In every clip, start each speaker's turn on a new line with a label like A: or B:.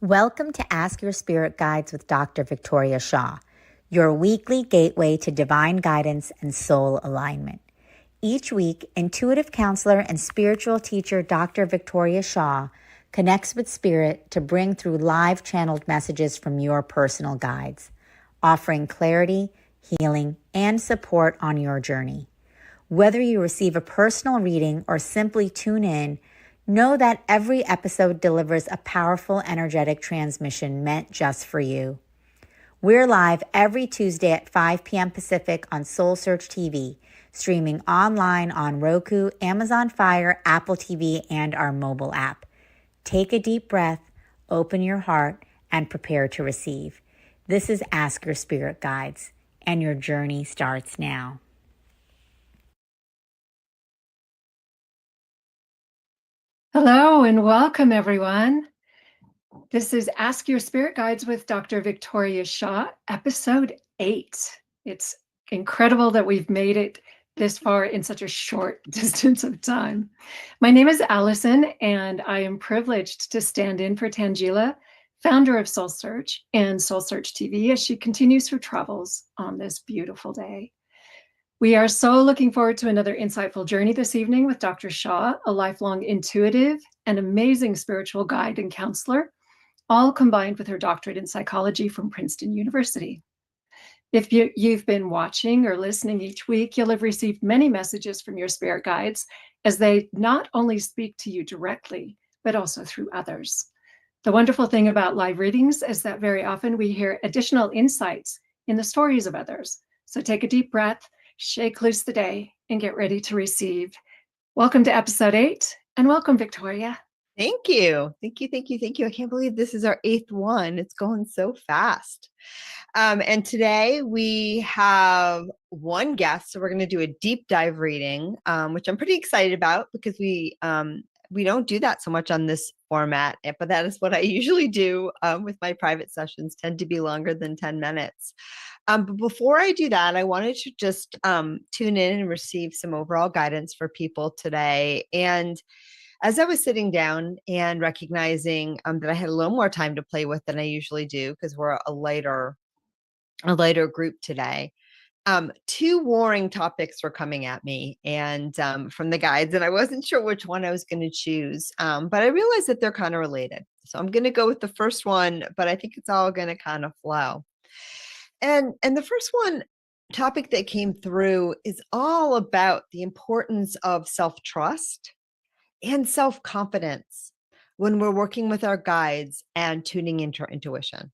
A: Welcome to Ask Your Spirit Guides with Dr. Victoria Shaw, your weekly gateway to divine guidance and soul alignment. Each week, intuitive counselor and spiritual teacher Dr. Victoria Shaw connects with spirit to bring through live channeled messages from your personal guides, offering clarity, healing, and support on your journey. Whether you receive a personal reading or simply tune in, know that every episode delivers a powerful energetic transmission meant just for you. We're live every Tuesday at 5 p.m. Pacific on Soul Search TV, streaming online on Roku, Amazon Fire, Apple TV, and our mobile app. Take a deep breath, open your heart, and prepare to receive. This is Ask Your Spirit Guides, and your journey starts now.
B: Hello and welcome, everyone. This is Ask Your Spirit Guides with Dr. Victoria Shaw, episode 8. It's incredible that we've made it this far in such a short distance of time. My name is Allison, and I am privileged to stand in for Tangela, founder of Soul Search and Soul Search TV, as she continues her travels on this beautiful day. We are so looking forward to another insightful journey this evening with Dr. Shaw, a lifelong intuitive and amazing spiritual guide and counselor, all combined with her doctorate in psychology from Princeton University. If you've been watching or listening each week, you'll have received many messages from your spirit guides as they not only speak to you directly, but also through others. The wonderful thing about live readings is that very often we hear additional insights in the stories of others. So take a deep breath, shake loose the day, and get ready to receive. Welcome to episode 8, and welcome, Victoria.
C: Thank you. Thank you. I can't believe this is our 8th one. It's going so fast. And today we have one guest, so we're going to do a deep dive reading, which I'm pretty excited about because we don't do that so much on this format, but that is what I usually do with my private sessions, tend to be longer than 10 minutes. But before I do that, I wanted to just tune in and receive some overall guidance for people today. And as I was sitting down and recognizing that I had a little more time to play with than I usually do, because we're a lighter group today, 2 warring topics were coming at me and from the guides, and I wasn't sure which one I was going to choose, but I realized that they're kind of related. So I'm going to go with the first one, but I think it's all going to kind of flow. And the first one topic that came through is all about the importance of self-trust and self-confidence when we're working with our guides and tuning into our intuition.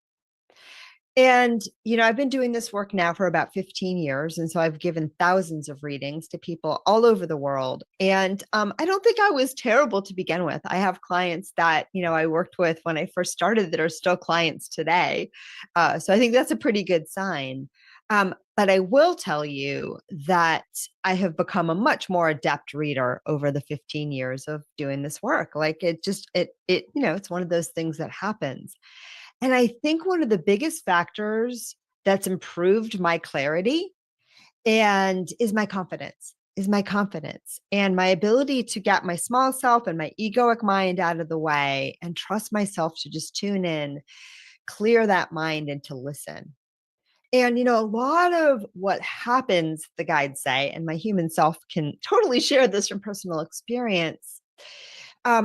C: And, I've been doing this work now for about 15 years. And so I've given thousands of readings to people all over the world. And I don't think I was terrible to begin with. I have clients that, I worked with when I first started that are still clients today. So I think that's a pretty good sign. But I will tell you that I have become a much more adept reader over the 15 years of doing this work. Like it's one of those things that happens. And I think one of the biggest factors that's improved my clarity is my confidence, and my ability to get my small self and my egoic mind out of the way and trust myself to just tune in, clear that mind, and to listen. And, a lot of what happens, the guides say, and my human self can totally share this from personal experience.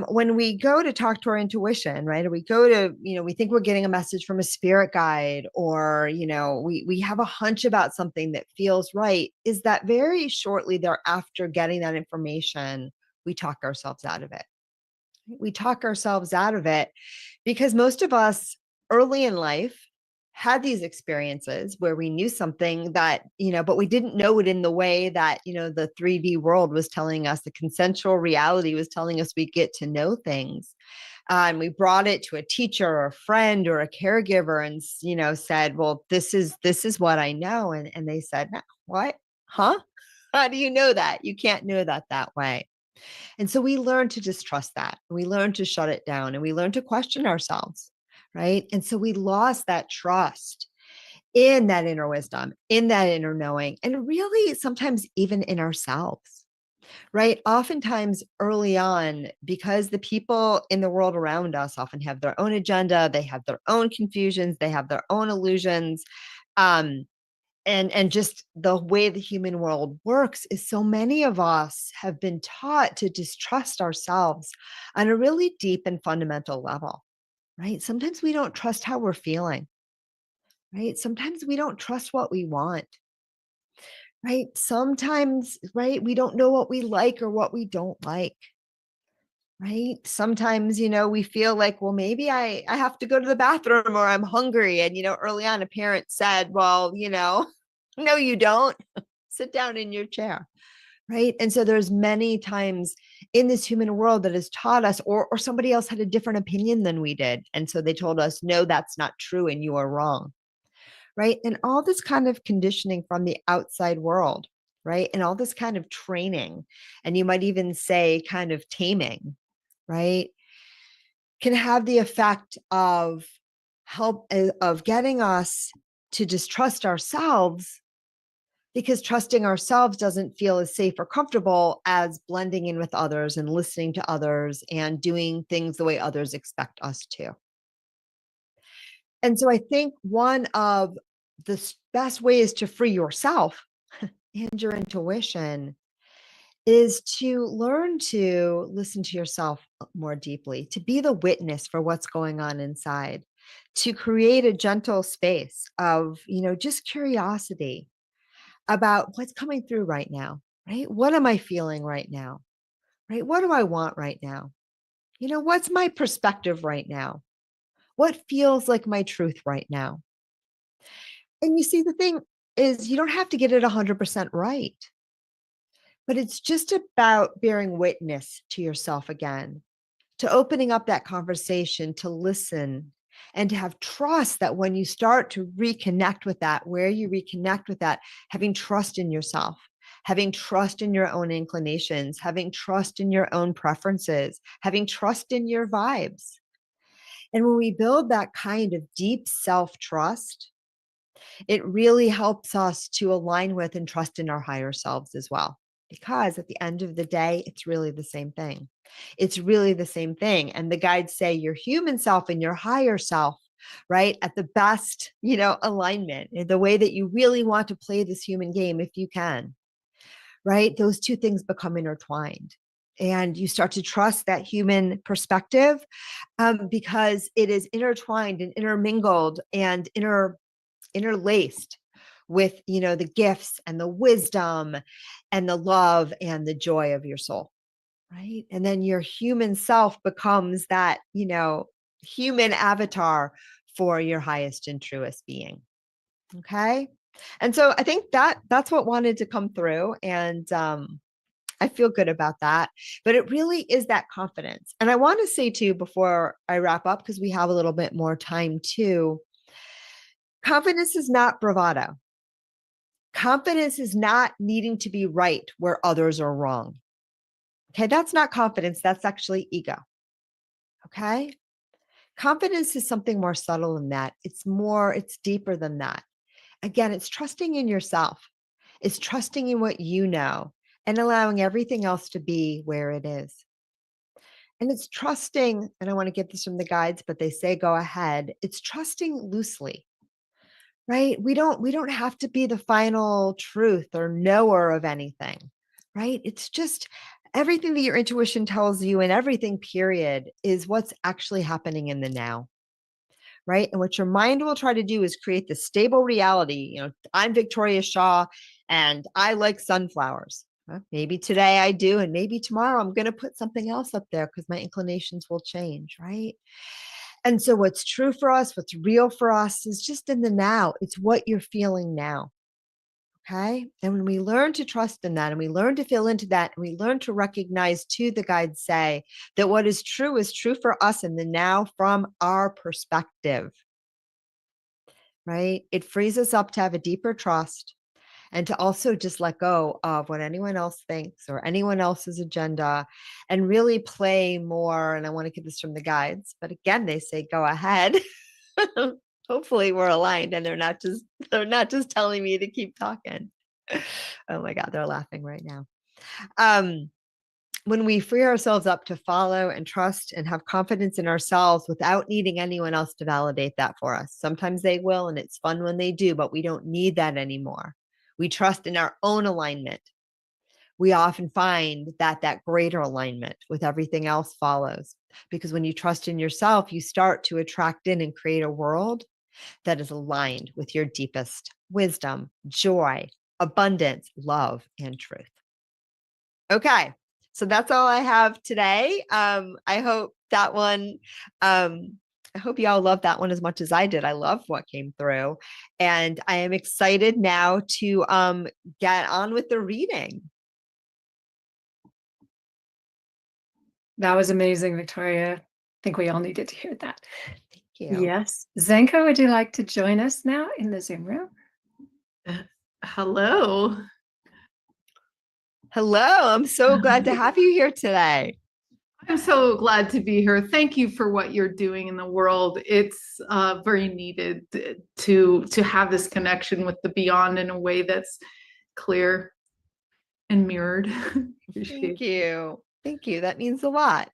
C: When we go to talk to our intuition, right? Or we go to, we think we're getting a message from a spirit guide, or, we have a hunch about something that feels right, is that very shortly thereafter getting that information, we talk ourselves out of it. We talk ourselves out of it because most of us early in life had these experiences where we knew something that, but we didn't know it in the way that, the 3D world was telling us, the consensual reality was telling us we get to know things. And we brought it to a teacher or a friend or a caregiver and, said, well, this is what I know. And they said, no, what? Huh? How do you know that? You can't know that way. And so we learned to distrust that. We learned to shut it down, and we learned to question ourselves. Right. And so we lost that trust in that inner wisdom, in that inner knowing, and really sometimes even in ourselves. right? Oftentimes early on, because the people in the world around us often have their own agenda, they have their own confusions, they have their own illusions. Um, and just the way the human world works is so many of us have been taught to distrust ourselves on a really deep and fundamental level, right? Sometimes we don't trust how we're feeling, right? Sometimes we don't trust what we want, right? Sometimes, right, we don't know what we like or what we don't like. Right. Sometimes, we feel like, well, maybe I have to go to the bathroom or I'm hungry. And, early on, a parent said, well, no, you don't. Sit down in your chair. Right. And so there's many times in this human world that has taught us, or somebody else had a different opinion than we did. And so they told us, no, that's not true. And you are wrong. Right. And all this kind of conditioning from the outside world. Right. And all this kind of training. And you might even say kind of taming, right, can have the effect of getting us to distrust ourselves, because trusting ourselves doesn't feel as safe or comfortable as blending in with others and listening to others and doing things the way others expect us to. And so I think one of the best ways to free yourself and your intuition is to learn to listen to yourself more deeply, to be the witness for what's going on inside, to create a gentle space of, just curiosity about what's coming through right now, right? What am I feeling right now? Right? What do I want right now? What's my perspective right now? What feels like my truth right now? And you see, the thing is, you don't have to get it 100% right, but it's just about bearing witness to yourself again, to opening up that conversation, to listen, and to have trust that when you start to reconnect with that, where you reconnect with that, having trust in yourself, having trust in your own inclinations, having trust in your own preferences, having trust in your vibes. And when we build that kind of deep self trust, it really helps us to align with and trust in our higher selves as well. Because at the end of the day, it's really the same thing. It's really the same thing. And the guides say your human self and your higher self, right, at the best, alignment, the way that you really want to play this human game, if you can, right? Those two things become intertwined. And you start to trust that human perspective, because it is intertwined and intermingled and interlaced with, the gifts and the wisdom and the love and the joy of your soul, right? And then your human self becomes that, human avatar for your highest and truest being. Okay. And so I think that's what wanted to come through. And I feel good about that. But it really is that confidence. And I want to say too, before I wrap up, because we have a little bit more time too, confidence is not bravado. Confidence is not needing to be right where others are wrong. Okay, that's not confidence. That's actually ego. Okay. Confidence is something more subtle than that. It's deeper than that. Again, it's trusting in yourself. It's trusting in what you know and allowing everything else to be where it is. And it's trusting, and I want to get this from the guides, but they say go ahead. It's trusting loosely. Right? We don't have to be the final truth or knower of anything, right? It's just everything that your intuition tells you, and everything period is what's actually happening in the now. Right? And what your mind will try to do is create the stable reality. I'm Victoria Shaw and I like sunflowers. Maybe today I do, and maybe tomorrow I'm going to put something else up there because my inclinations will change, right? And so what's true for us, what's real for us is just in the now. It's what you're feeling now. Okay. And when we learn to trust in that, and we learn to feel into that, and we learn to recognize too, the guides say that what is true for us in the now from our perspective, right? It frees us up to have a deeper trust and to also just let go of what anyone else thinks or anyone else's agenda, and really play more. And I want to get this from the guides, but again, they say, go ahead. Hopefully we're aligned and they're not just telling me to keep talking. Oh my God, they're laughing right now. When we free ourselves up to follow and trust and have confidence in ourselves without needing anyone else to validate that for us. Sometimes they will, and it's fun when they do, but we don't need that anymore. We trust in our own alignment. We often find that that greater alignment with everything else follows. Because when you trust in yourself, you start to attract in and create a world that is aligned with your deepest wisdom, joy, abundance, love, and truth. Okay. So that's all I have today. I hope that one, I hope you all loved that one as much as I did. I love what came through. And I am excited now to get on with the reading.
B: That was amazing, Victoria. I think we all needed to hear that.
C: Thank you.
B: Yes. Zenka, would you like to join us now in the Zoom room?
D: Hello.
C: Hello. I'm so glad to have you here today.
D: I'm so glad to be here. Thank you for what you're doing in the world. It's very needed to have this connection with the beyond in a way that's clear and mirrored.
C: Thank you. Thank you. That means a lot.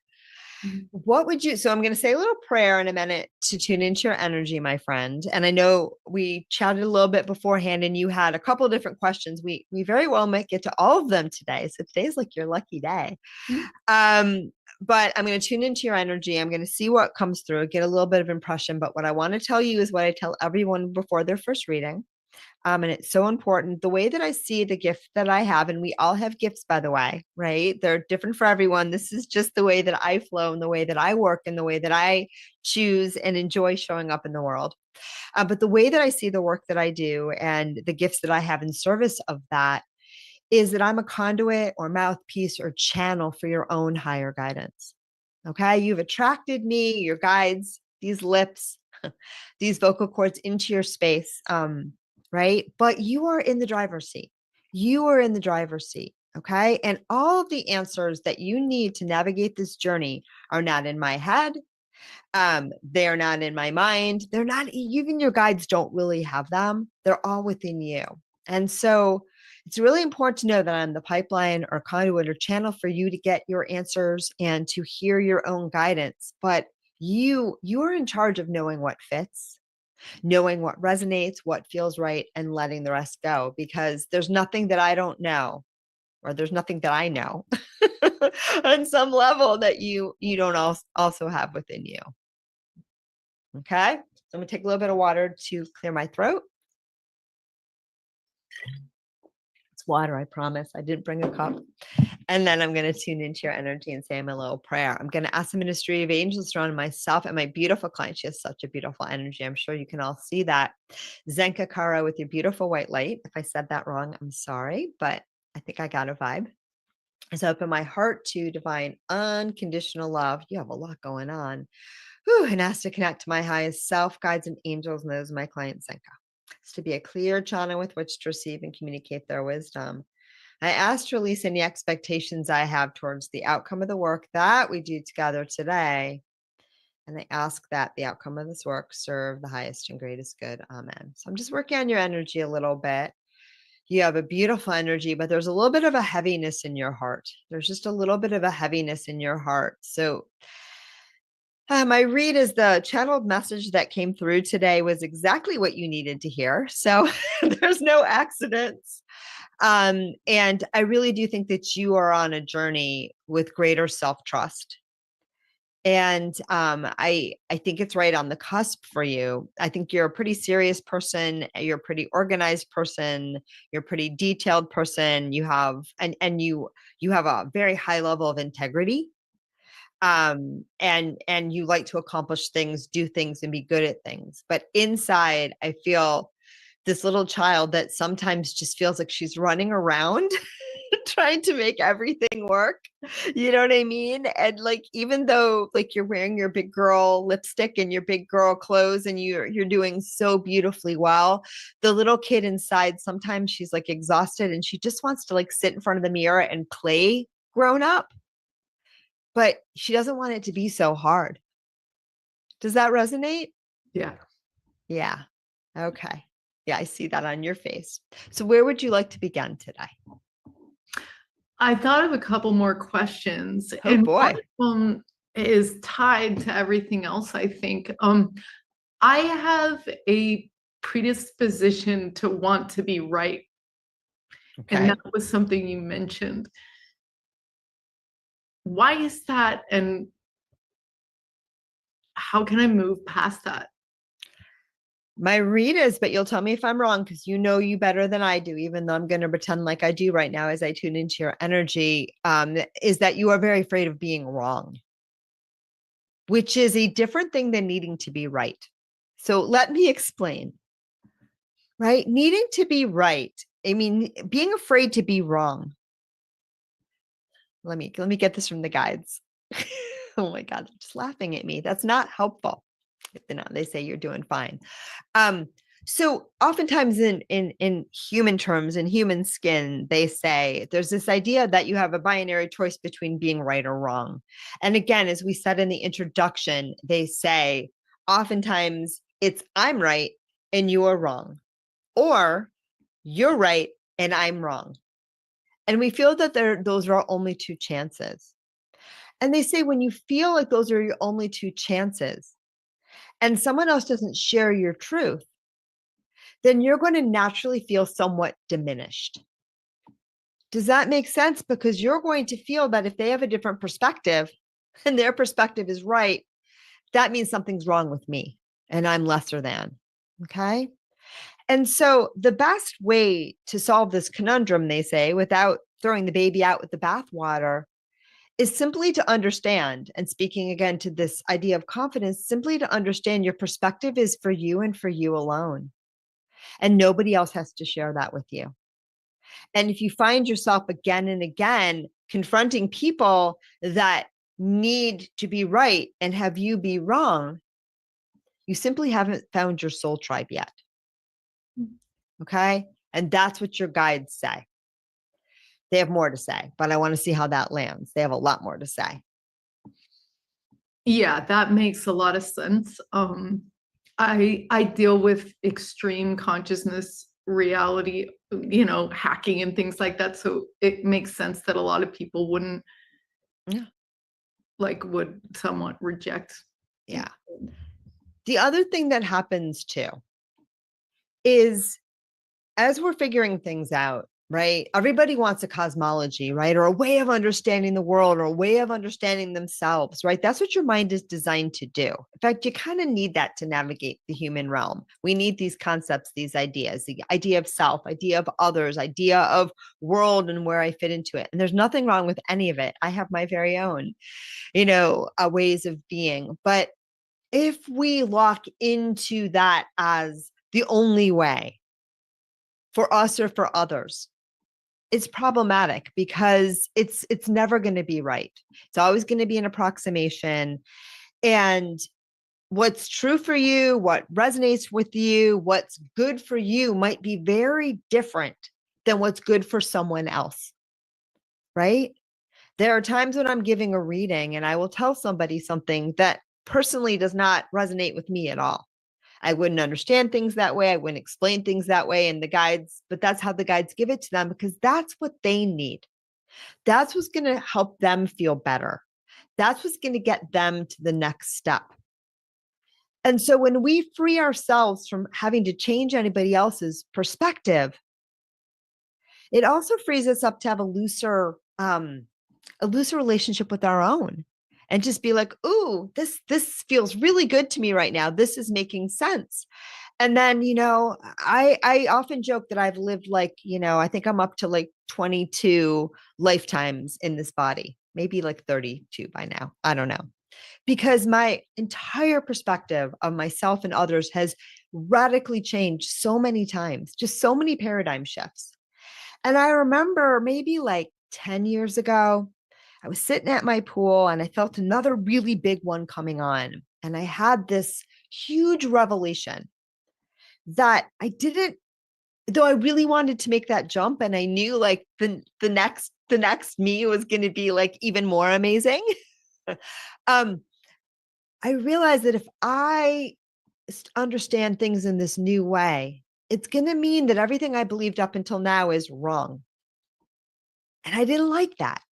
D: Mhm.
C: What would you, so I'm going to say a little prayer in a minute to tune into your energy, my friend. And I know we chatted a little bit beforehand and you had a couple of different questions. We very well might get to all of them today. So today's like your lucky day. But I'm going to tune into your energy. I'm going to see what comes through, get a little bit of impression. But what I want to tell you is what I tell everyone before their first reading. And it's so important. The way that I see the gift that I have, and we all have gifts, by the way, right? They're different for everyone. This is just the way that I flow and the way that I work and the way that I choose and enjoy showing up in the world. But the way that I see the work that I do and the gifts that I have in service of that is that I'm a conduit or mouthpiece or channel for your own higher guidance. Okay. You've attracted me, your guides, these lips, these vocal cords into your space. Right? But you are in the driver's seat. You are in the driver's seat. Okay. And all of the answers that you need to navigate this journey are not in my head. They're not in my mind. They're not, even your guides don't really have them. They're all within you. And so it's really important to know that I'm the pipeline or conduit or channel for you to get your answers and to hear your own guidance. But you are in charge of knowing what fits, knowing what resonates, what feels right, and letting the rest go, because there's nothing that I don't know, or there's nothing that I know on some level that you don't also have within you. Okay. So I'm gonna take a little bit of water to clear my throat. It's water, I promise. I didn't bring a cup. And then I'm going to tune into your energy and say my little prayer. I'm going to ask the ministry of angels around myself and my beautiful client. She has such a beautiful energy. I'm sure you can all see that. Zenka Kara with your beautiful white light. If I said that wrong, I'm sorry, but I think I got a vibe. So open my heart to divine unconditional love. You have a lot going on. And ask to connect to my highest self, guides, and angels, and those are my client Zenka. It's to be a clear channel with which to receive and communicate their wisdom. I ask to release any expectations I have towards the outcome of the work that we do together today. And I ask that the outcome of this work serve the highest and greatest good. Amen. So I'm just working on your energy a little bit. You have a beautiful energy, but there's a little bit of a heaviness in your heart. There's just a little bit of a heaviness in your heart. So my read is the channeled message that came through today was exactly what you needed to hear. So there's no accidents. And I really do think that you are on a journey with greater self-trust. And I think it's right on the cusp for you. I think you're a pretty serious person. You're a pretty organized person. You're a pretty detailed person. You have you have a very high level of integrity. And you like to accomplish things, do things, and be good at things. But inside, I feel this little child that sometimes just feels like she's running around trying to make everything work. You know what I mean? And like, even though like you're wearing your big girl lipstick and your big girl clothes and you're doing so beautifully well, the little kid inside, sometimes she's like exhausted and she just wants to like sit in front of the mirror and play grown up. But she doesn't want it to be so hard. Does that resonate?
D: Yeah.
C: Yeah. Okay. Yeah, I see that on your face. So where would you like to begin today?
D: I thought of a couple more questions,
C: Oh
D: and
C: boy.
D: one of them is tied to everything else, I think. I have a predisposition to want to be right, and
C: Okay.
D: that was something you mentioned. Why is that, and how can I move past that?
C: My read is, but you'll tell me if I'm wrong because you know you better than I do, even though I'm going to pretend like I do right now as I tune into your energy, is that you are very afraid of being wrong, which is a different thing than needing to be right. So let me explain, right? Needing to be right. I mean, being afraid to be wrong. Let me get this from the guides. Oh my God, they're just laughing at me. That's not helpful. They say you're doing fine. So oftentimes in human terms, in human skin, they say there's this idea that you have a binary choice between being right or wrong. And again, as we said in the introduction, they say oftentimes it's I'm right and you are wrong, or you're right and I'm wrong. And we feel that those are our only two chances. And they say when you feel like those are your only two chances and someone else doesn't share your truth, then you're going to naturally feel somewhat diminished. Does that make sense? Because you're going to feel that if they have a different perspective and their perspective is right, that means something's wrong with me and I'm lesser than. Okay. And so the best way to solve this conundrum, they say, without throwing the baby out with the bathwater, is simply to understand, and speaking again to this idea of confidence, simply to understand your perspective is for you and for you alone. And nobody else has to share that with you. And if you find yourself again and again confronting people that need to be right and have you be wrong, you simply haven't found your soul tribe yet. Okay. And that's what your guides say. They have more to say, but I want to see how that lands. They have a lot more to say.
D: Yeah, that makes a lot of sense. I deal with extreme consciousness reality, hacking and things like that. So it makes sense that a lot of people wouldn't,
C: Yeah.
D: would somewhat reject.
C: Yeah. The other thing that happens too is as we're figuring things out, right? Everybody wants a cosmology, right? Or a way of understanding the world or a way of understanding themselves, right? That's what your mind is designed to do. In fact, you kind of need that to navigate the human realm. We need these concepts, these ideas, the idea of self, idea of others, idea of world and where I fit into it. And there's nothing wrong with any of it. I have my very own, ways of being. But if we lock into that as the only way, for us or for others, it's problematic because it's never going to be right. It's always going to be an approximation. And what's true for you, what resonates with you, what's good for you might be very different than what's good for someone else, right? There are times when I'm giving a reading and I will tell somebody something that personally does not resonate with me at all. I wouldn't understand things that way. I wouldn't explain things that way. And the guides, but that's how the guides give it to them because that's what they need. That's what's going to help them feel better. That's what's going to get them to the next step. And so when we free ourselves from having to change anybody else's perspective, it also frees us up to have a looser relationship with our own. And just be like, ooh, this feels really good to me right now. This is making sense. And then, I often joke that I've lived I think I'm up to 22 lifetimes in this body, maybe 32 by now. I don't know. Because my entire perspective of myself and others has radically changed so many times, just so many paradigm shifts. And I remember maybe 10 years ago, I was sitting at my pool and I felt another really big one coming on. And I had this huge revelation that I didn't, though I really wanted to make that jump. And I knew the next me was going to be even more amazing. I realized that if I understand things in this new way, it's going to mean that everything I believed up until now is wrong. And I didn't like that.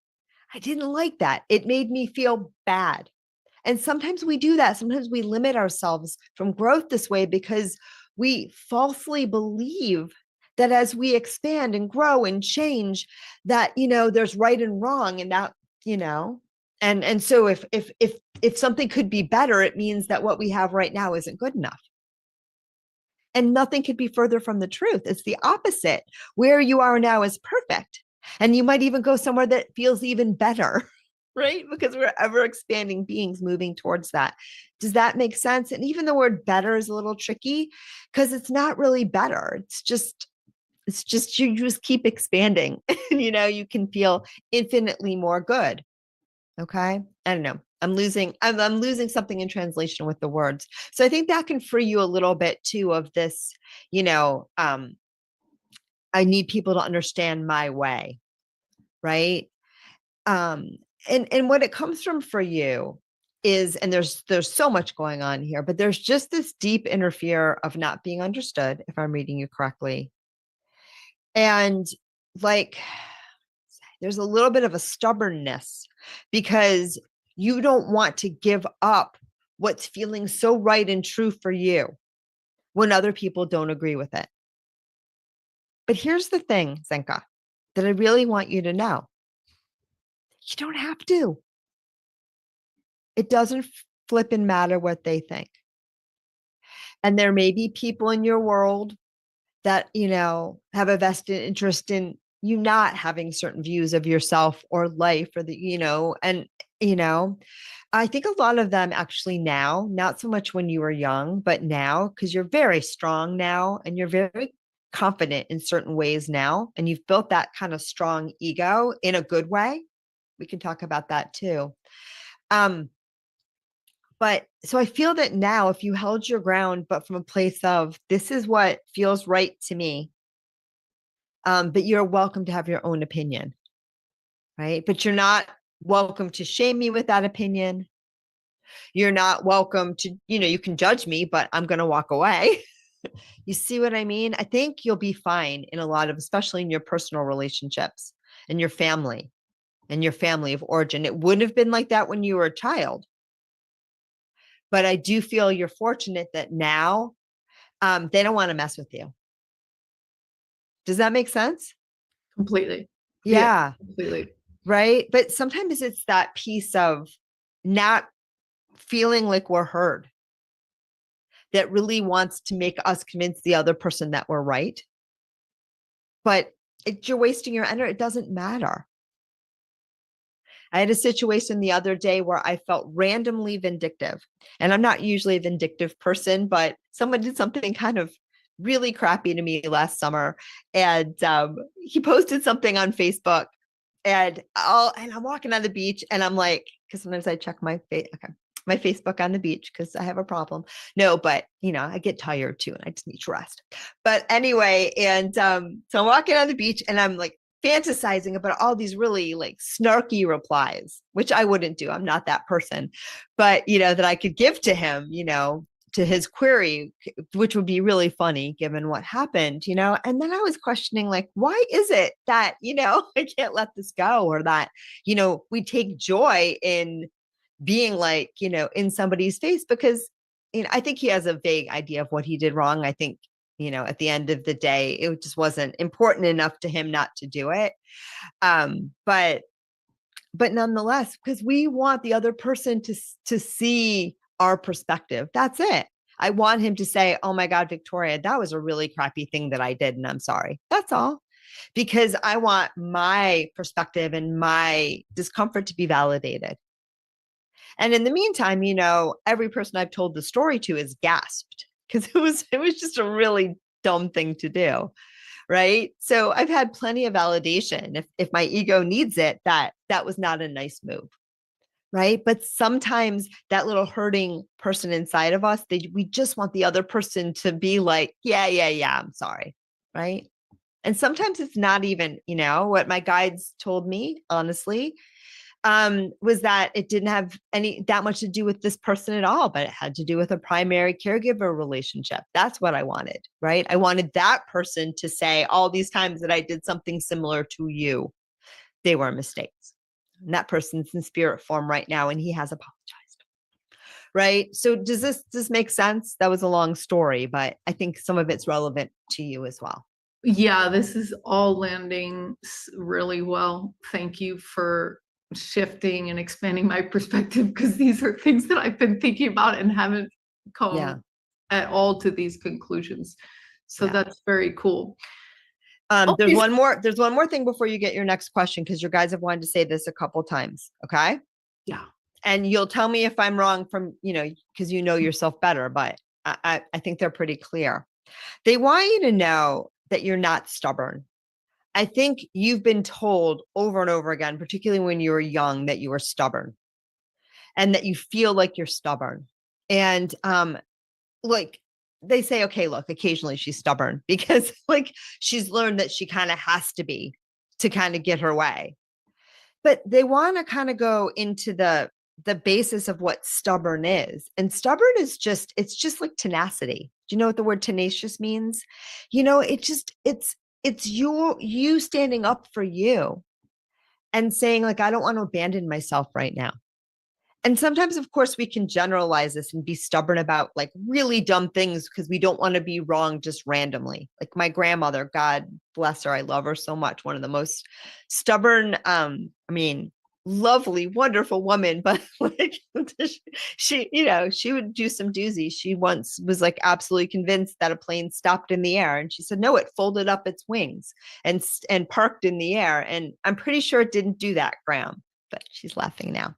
C: I didn't like that. It made me feel bad. And sometimes we do that. Sometimes we limit ourselves from growth this way because we falsely believe that as we expand and grow and change, that, there's right and wrong, and that, and so if something could be better, it means that what we have right now isn't good enough. And nothing could be further from the truth. It's the opposite. Where you are now is perfect. And you might even go somewhere that feels even better, right? Because we're ever expanding beings moving towards that. Does that make sense? And even the word better is a little tricky because it's not really better. It's just you just keep expanding and, you can feel infinitely more good. Okay. I don't know. I'm losing something in translation with the words. So I think that can free you a little bit too of this, I need people to understand my way. Right. And what it comes from for you is, and there's so much going on here, but there's just this deep inner fear of not being understood, if I'm reading you correctly. And like, there's a little bit of a stubbornness because you don't want to give up what's feeling so right and true for you when other people don't agree with it. But here's the thing, Zenka, that I really want you to know. You don't have to. It doesn't flip and matter what they think. And there may be people in your world that, have a vested interest in you not having certain views of yourself or life or I think a lot of them actually now, not so much when you were young, but now, because you're very strong now and you're very confident in certain ways now, and you've built that kind of strong ego in a good way. We can talk about that too. But so I feel that now if you held your ground, but from a place of this is what feels right to me, but you're welcome to have your own opinion, right? But you're not welcome to shame me with that opinion. You're not welcome to, you can judge me, but I'm going to walk away. You see what I mean? I think you'll be fine in a lot of, especially in your personal relationships and your family of origin. It wouldn't have been like that when you were a child. But I do feel you're fortunate that now they don't want to mess with you. Does that make sense?
D: Completely.
C: Yeah.
D: Completely.
C: Right. But sometimes it's that piece of not feeling like we're heard that really wants to make us convince the other person that we're right. But you're wasting your energy. It doesn't matter. I had a situation the other day where I felt randomly vindictive. And I'm not usually a vindictive person, but someone did something kind of really crappy to me last summer. And he posted something on Facebook and I'm walking on the beach and I'm like, because sometimes I check my Facebook on the beach because I have a problem. No, but I get tired too and I just need to rest. But anyway, and so I'm walking on the beach and I'm like fantasizing about all these really like snarky replies, which I wouldn't do. I'm not that person, but that I could give to him, to his query, which would be really funny given what happened, and then I was questioning, like, why is it that, I can't let this go, or that, we take joy in being like, in somebody's face, because, I think he has a vague idea of what he did wrong. I think, at the end of the day, it just wasn't important enough to him not to do it. But nonetheless, because we want the other person to see our perspective. That's it. I want him to say, oh my God, Victoria, that was a really crappy thing that I did. And I'm sorry. That's all. Because I want my perspective and my discomfort to be validated. And in the meantime, every person I've told the story to has gasped because it was just a really dumb thing to do. Right. So I've had plenty of validation. If my ego needs it, that was not a nice move. Right. But sometimes that little hurting person inside of us, we just want the other person to be like, yeah, I'm sorry. Right. And sometimes it's not even, what my guides told me, honestly, was that it didn't have that much to do with this person at all, but it had to do with a primary caregiver relationship. That's what I wanted. Right. I wanted that person to say all these times that I did something similar to you. they were mistakes. And that person's in spirit form right now, and he has apologized. Right? So does this make sense? That was a long story, but I think some of it's relevant to you as well.
D: Yeah, this is all landing really well. Thank you for shifting and expanding my perspective, because these are things that I've been thinking about and haven't come at all to these conclusions. So that's very cool.
C: There's one more thing before you get your next question, because your guys have wanted to say this a couple times. Okay.
D: Yeah.
C: And you'll tell me if I'm wrong from, because you know yourself better, but I think they're pretty clear. They want you to know that you're not stubborn. I think you've been told over and over again, particularly when you were young, that you were stubborn and that you feel like you're stubborn. And like they say, okay, look, occasionally she's stubborn because like she's learned that she kind of has to be to kind of get her way. But they want to kind of go into the basis of what stubborn is. And stubborn is it's just like tenacity. Do you know what the word tenacious means? It's you standing up for you and saying like, I don't want to abandon myself right now. And sometimes, of course, we can generalize this and be stubborn about like really dumb things because we don't want to be wrong just randomly. Like my grandmother, God bless her, I love her so much. One of the most stubborn, lovely, wonderful woman, but like she would do some doozies. She once was like absolutely convinced that a plane stopped in the air, and she said, no, it folded up its wings and parked in the air. And I'm pretty sure it didn't do that, Graham, but she's laughing now.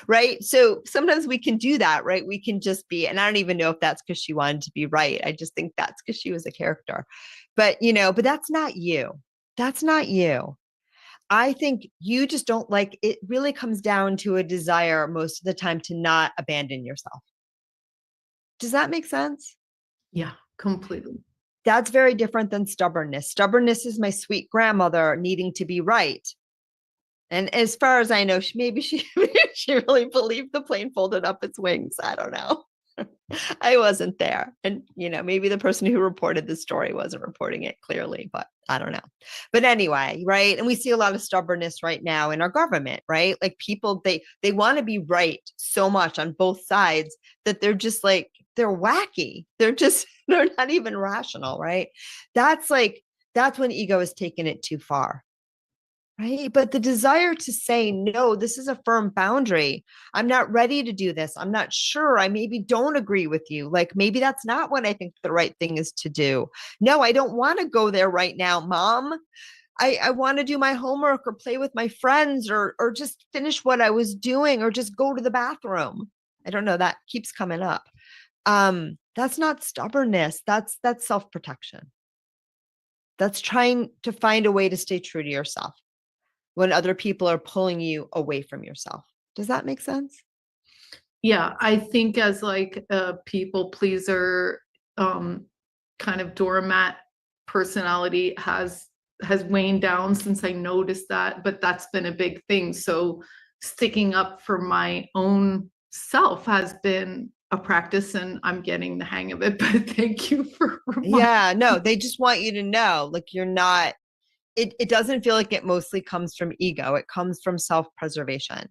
C: Right. So sometimes we can do that, right? We can just be, and I don't even know if that's because she wanted to be right. I just think that's because she was a character, but that's not you. That's not you. I think you just don't like, it really comes down to a desire most of the time to not abandon yourself. Does that make sense?
D: Yeah, completely.
C: That's very different than stubbornness. Stubbornness is my sweet grandmother needing to be right. And as far as I know, maybe she really believed the plane folded up its wings. I don't know. I wasn't there. And, maybe the person who reported the story wasn't reporting it clearly, but I don't know. But anyway, right. And we see a lot of stubbornness right now in our government, right? Like people, they want to be right so much on both sides that they're just like, they're wacky. They're not even rational, right? That's when ego has taken it too far. Right. But the desire to say, no, this is a firm boundary. I'm not ready to do this. I'm not sure. I maybe don't agree with you. Like maybe that's not what I think the right thing is to do. No, I don't want to go there right now, Mom. I want to do my homework or play with my friends or just finish what I was doing or just go to the bathroom. I don't know. That keeps coming up. That's not stubbornness. That's self-protection. That's trying to find a way to stay true to yourself when other people are pulling you away from yourself. Does that make sense?
D: Yeah, I think as like a people pleaser, kind of doormat personality has waned down since I noticed that, but that's been a big thing. So sticking up for my own self has been a practice, and I'm getting the hang of it. But thank you for
C: no, they just want you to know, like you're not. It doesn't feel like it mostly comes from ego. It comes from self-preservation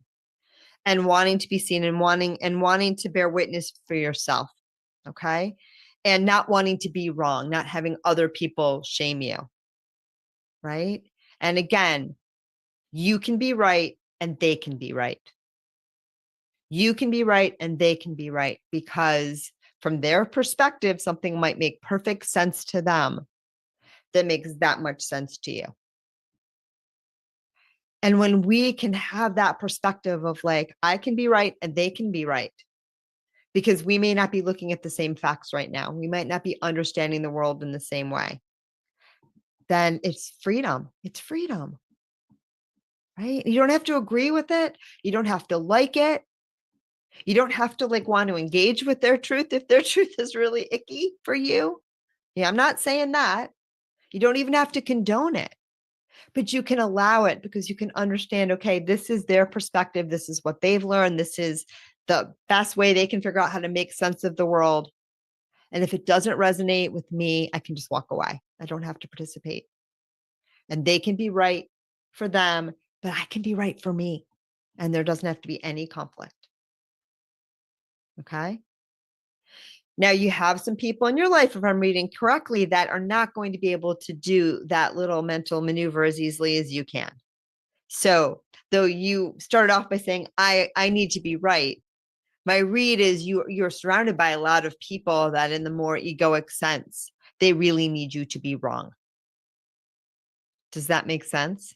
C: and wanting to be seen and wanting to bear witness for yourself. Okay. And not wanting to be wrong, not having other people shame you. Right. And again, you can be right and they can be right. You can be right and they can be right, because from their perspective, something might make perfect sense to them that makes that much sense to you. And when we can have that perspective of like, I can be right and they can be right, because we may not be looking at the same facts right now. We might not be understanding the world in the same way. Then it's freedom. It's freedom, right? You don't have to agree with it. You don't have to like it. You don't have to like want to engage with their truth if their truth is really icky for you. Yeah, I'm not saying that. You don't even have to condone it. But you can allow it because you can understand, okay, this is their perspective. This is what they've learned. This is the best way they can figure out how to make sense of the world. And if it doesn't resonate with me, I can just walk away. I don't have to participate. And they can be right for them but I can be right for me. And there doesn't have to be any conflict. Okay. Now you have some people in your life, if I'm reading correctly, that are not going to be able to do that little mental maneuver as easily as you can. So though you started off by saying, I need to be right. My read is you're surrounded by a lot of people that in the more egoic sense, they really need you to be wrong. Does that make sense?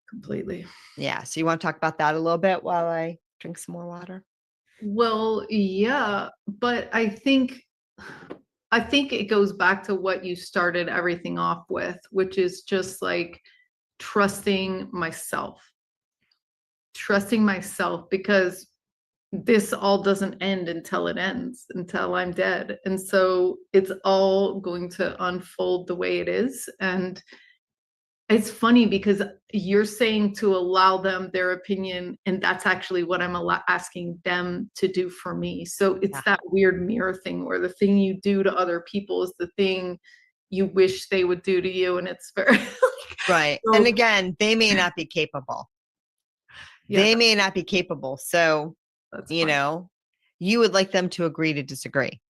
D: Completely.
C: Yeah. So you want to talk about that a little bit while I drink some more water?
D: Well, yeah, but I think it goes back to what you started everything off with, which is just like trusting myself, because this all doesn't end until it ends, until I'm dead. And so it's all going to unfold the way it is. And it's funny because you're saying to allow them their opinion, and that's actually what I'm asking them to do for me. So it's that weird mirror thing where the thing you do to other people is the thing you wish they would do to you. And it's very
C: right. So, and again, they may not be capable. Yeah, they may not be capable. So, you know, you would like them to agree to disagree.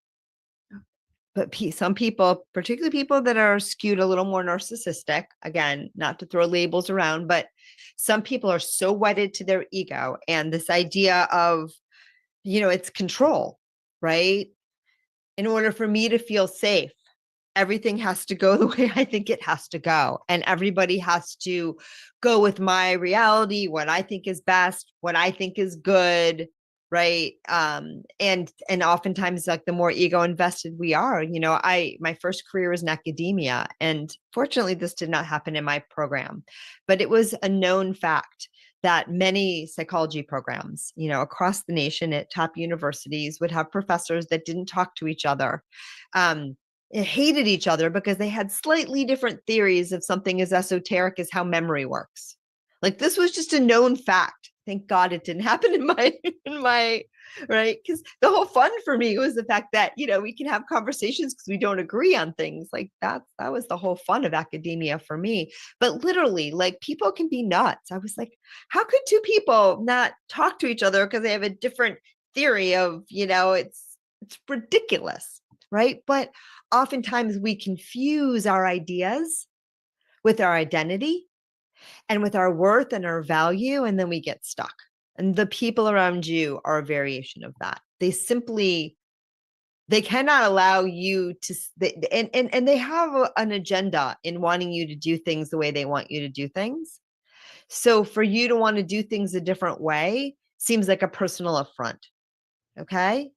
C: But some people, particularly people that are skewed a little more narcissistic, again, not to throw labels around, but some people are so wedded to their ego and this idea of, you know, it's control, right? In order for me to feel safe, everything has to go the way I think it has to go. And everybody has to go with my reality, what I think is best, what I think is good. Right. And oftentimes like the more ego invested we are, you know, my first career was in academia, and fortunately this did not happen in my program, but it was a known fact that many psychology programs, you know, across the nation at top universities would have professors that didn't talk to each other. Hated each other because they had slightly different theories of something as esoteric as how memory works. Like this was just a known fact. Thank God it didn't happen in my right. Because the whole fun for me was the fact that, you know, we can have conversations because we don't agree on things like that. That was the whole fun of academia for me. But literally, like people can be nuts. I was like, how could two people not talk to each other because they have a different theory of, you know, it's ridiculous. Right. But oftentimes we confuse our ideas with our identity and with our worth and our value, and then we get stuck. And the people around you are a variation of that. They cannot allow you to, and they have an agenda in wanting you to do things the way they want you to do things. So for you to want to do things a different way seems like a personal affront. Okay.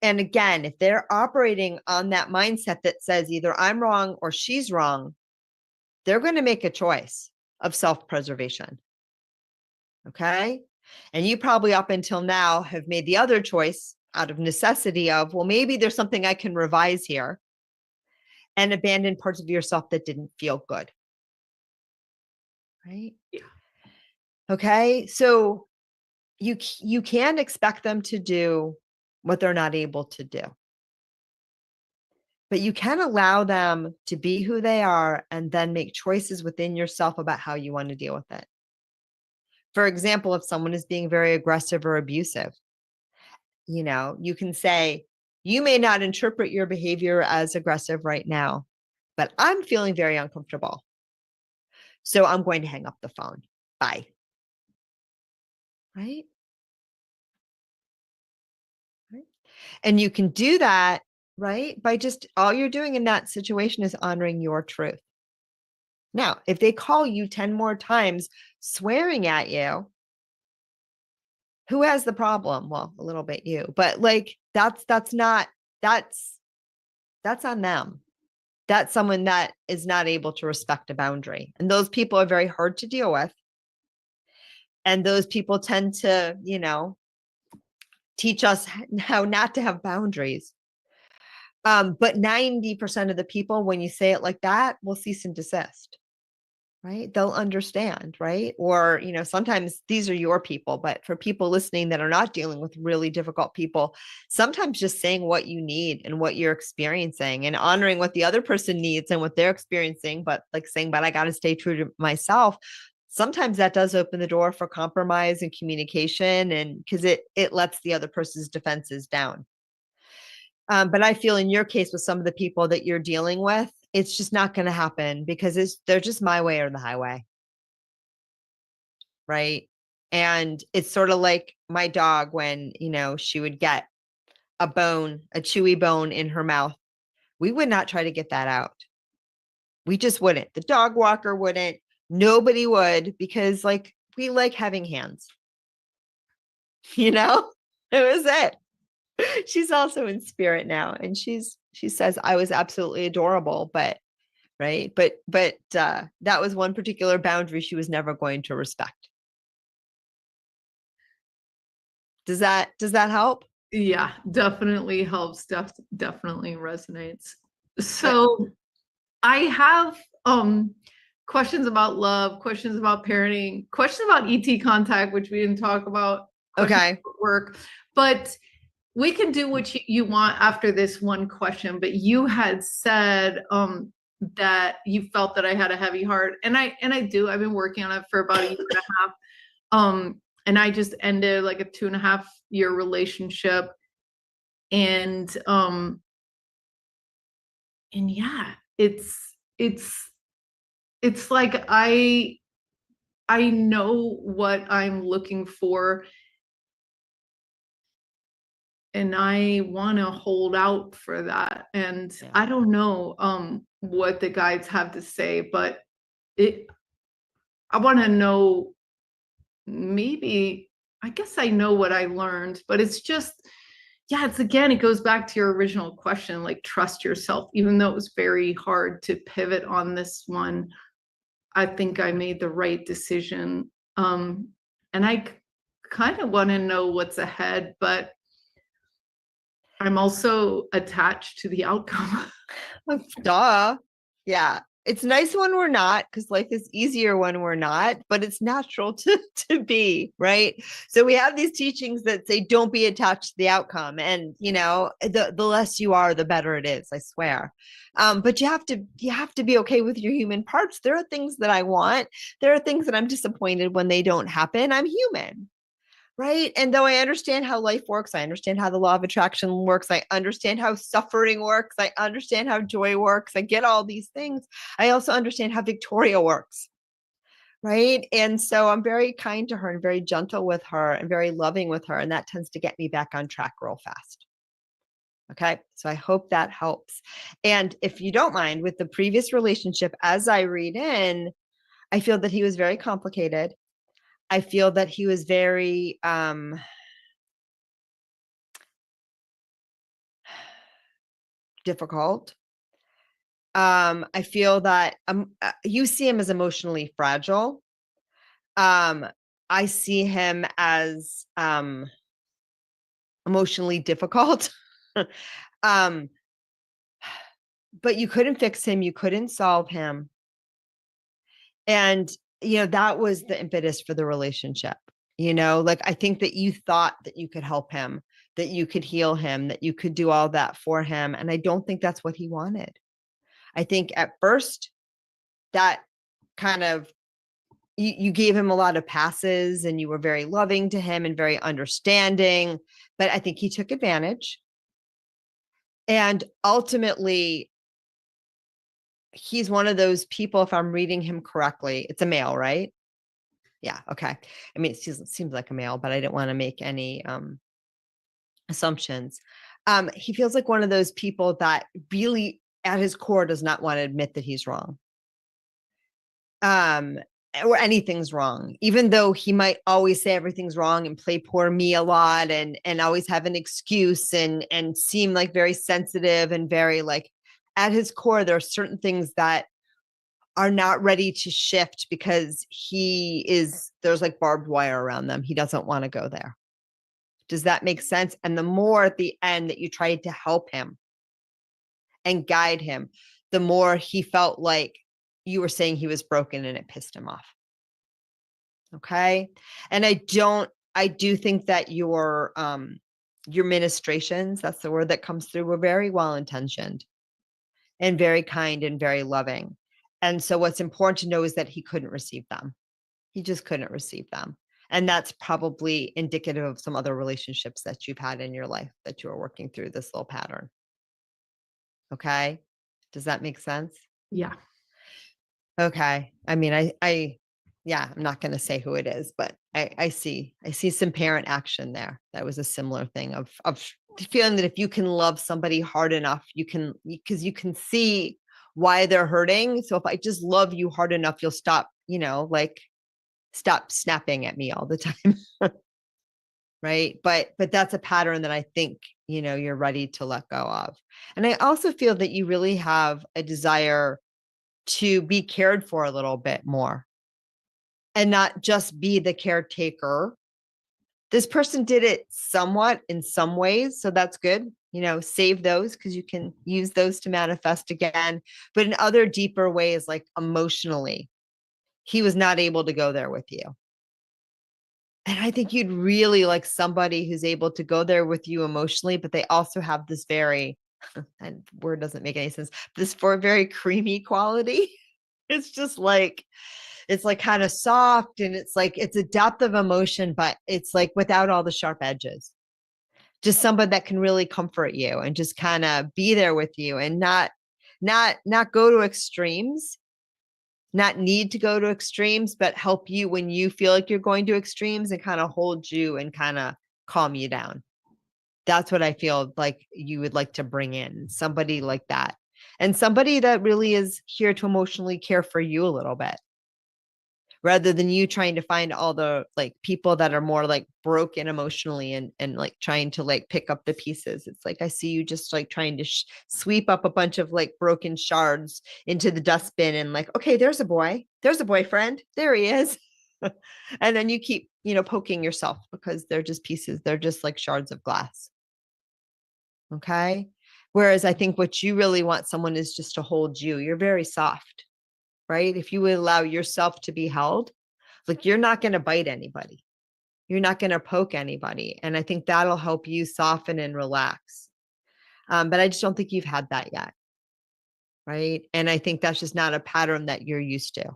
C: And again, if they're operating on that mindset that says either I'm wrong or she's wrong, they're going to make a choice of self-preservation. Okay. And you probably up until now have made the other choice out of necessity of, well, maybe there's something I can revise here, and abandon parts of yourself that didn't feel good. Right.
D: Yeah.
C: Okay. So you can't expect them to do what they're not able to do. But you can allow them to be who they are and then make choices within yourself about how you want to deal with it. For example, if someone is being very aggressive or abusive, you know, you can say, you may not interpret your behavior as aggressive right now, but I'm feeling very uncomfortable. So I'm going to hang up the phone. Bye. Right? Right. And you can do that, right? By just all you're doing in that situation is honoring your truth. Now, if they call you 10 more times swearing at you, who has the problem? Well, a little bit you, but like that's on them. That's someone that is not able to respect a boundary. And those people are very hard to deal with. And those people tend to, you know, teach us how not to have boundaries. But 90% of the people, when you say it like that, will cease and desist. Right? They'll understand, right? Or, you know, sometimes these are your people, but for people listening that are not dealing with really difficult people, sometimes just saying what you need and what you're experiencing and honoring what the other person needs and what they're experiencing, but like saying, but I got to stay true to myself. sometimes that does open the door for compromise and communication, and because it lets the other person's defenses down. But I feel in your case with some of the people that you're dealing with, it's just not going to happen because they're just my way or the highway. Right. And it's sort of like my dog when, she would get a chewy bone in her mouth. We would not try to get that out. We just wouldn't. The dog walker wouldn't. Nobody would, because we like having hands. It was it. She's also in spirit now. And she says, I was absolutely adorable, but right. But that was one particular boundary she was never going to respect. Does that help?
D: Yeah, definitely helps. Definitely resonates. So I have questions about love, questions about parenting, questions about ET contact, which we didn't talk about.
C: Okay.
D: About work, but we can do what you want after this one question. But you had said that you felt that I had a heavy heart, and I do. I've been working on it for about a year and a half. And I just ended like a 2.5-year relationship. And yeah, it's like I know what I'm looking for, and I want to hold out for that. And yeah. I don't know what the guides have to say, but I want to know, maybe, I guess I know what I learned, but it's just, yeah, it goes back to your original question, like trust yourself. Even though it was very hard to pivot on this one, I think I made the right decision. And I kind of want to know what's ahead, but I'm also attached to the outcome.
C: Duh. Yeah. It's nice when we're not, because life is easier when we're not, but it's natural to be, right? So we have these teachings that say, don't be attached to the outcome. And, the less you are, the better it is, I swear. But you have to be okay with your human parts. There are things that I want. There are things that I'm disappointed when they don't happen. I'm human. Right. And though I understand how life works, I understand how the law of attraction works. I understand how suffering works. I understand how joy works. I get all these things. I also understand how Victoria works. Right. And so I'm very kind to her and very gentle with her and very loving with her. And that tends to get me back on track real fast. Okay. So I hope that helps. And if you don't mind, with the previous relationship, as I read in, I feel that he was very complicated. I feel that he was very difficult. I feel that you see him as emotionally fragile. I see him as emotionally difficult. But you couldn't fix him. You couldn't solve him. And that was the impetus for the relationship. I think that you thought that you could help him, that you could heal him, that you could do all that for him. And I don't think that's what he wanted. I think at first that kind of, you gave him a lot of passes and you were very loving to him and very understanding, but I think he took advantage. And ultimately, he's one of those people, if I'm reading him correctly, it's a male, right? Yeah. Okay. I mean, it seems like a male, but I didn't want to make any assumptions. He feels like one of those people that really at his core does not want to admit that he's wrong. Or anything's wrong, even though he might always say everything's wrong and play poor me a lot and always have an excuse and seem like very sensitive and very like, at his core, there are certain things that are not ready to shift because there's like barbed wire around them. He doesn't want to go there. Does that make sense? And the more at the end that you tried to help him and guide him, the more he felt like you were saying he was broken and it pissed him off. Okay. And I do think that your ministrations, that's the word that comes through, were very well-intentioned and very kind and very loving. And so what's important to know is that he couldn't receive them. He just couldn't receive them. And that's probably indicative of some other relationships that you've had in your life that you are working through this little pattern. Okay. Does that make sense?
D: Yeah.
C: Okay. I mean, yeah, I'm not going to say who it is, but I see some parent action there. That was a similar thing of feeling that if you can love somebody hard enough, because you can see why they're hurting. So if I just love you hard enough, you'll stop, like stop snapping at me all the time. Right. But that's a pattern that I think, you're ready to let go of. And I also feel that you really have a desire to be cared for a little bit more and not just be the caretaker. This person did it somewhat in some ways, so that's good. Save those because you can use those to manifest again. But in other deeper ways, like emotionally, he was not able to go there with you. And I think you'd really like somebody who's able to go there with you emotionally, but they also have this very, and word doesn't make any sense, this for very creamy quality. It's just like, it's like kind of soft, and it's like, it's a depth of emotion, but it's like without all the sharp edges. Just somebody that can really comfort you and just kind of be there with you and not go to extremes, not need to go to extremes, but help you when you feel like you're going to extremes and kind of hold you and kind of calm you down. That's what I feel like you would like to bring in, somebody like that. And somebody that really is here to emotionally care for you a little bit, rather than you trying to find all the like people that are more like broken emotionally and like trying to like pick up the pieces. It's like, I see you just like trying to sweep up a bunch of like broken shards into the dustbin and like, okay, there's a boy, there's a boyfriend, there he is. And then you keep, poking yourself because they're just pieces. They're just like shards of glass. Okay. Whereas I think what you really want someone is just to hold you. You're very soft. Right? If you would allow yourself to be held, like you're not going to bite anybody. You're not going to poke anybody. And I think that'll help you soften and relax. But I just don't think you've had that yet. Right? And I think that's just not a pattern that you're used to.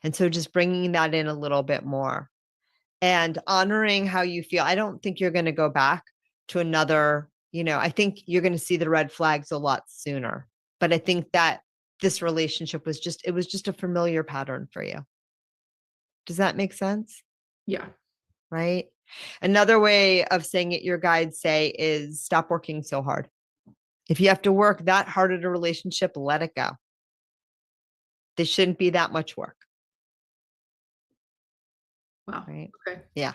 C: And so just bringing that in a little bit more and honoring how you feel. I don't think you're going to go back to another, I think you're going to see the red flags a lot sooner. But I think that this relationship was just a familiar pattern for you. Does that make sense?
D: Yeah.
C: Right. Another way of saying it, your guides say, is stop working so hard. If you have to work that hard at a relationship, let it go. They shouldn't be that much work.
D: Wow.
C: Right.
D: Okay.
C: Yeah.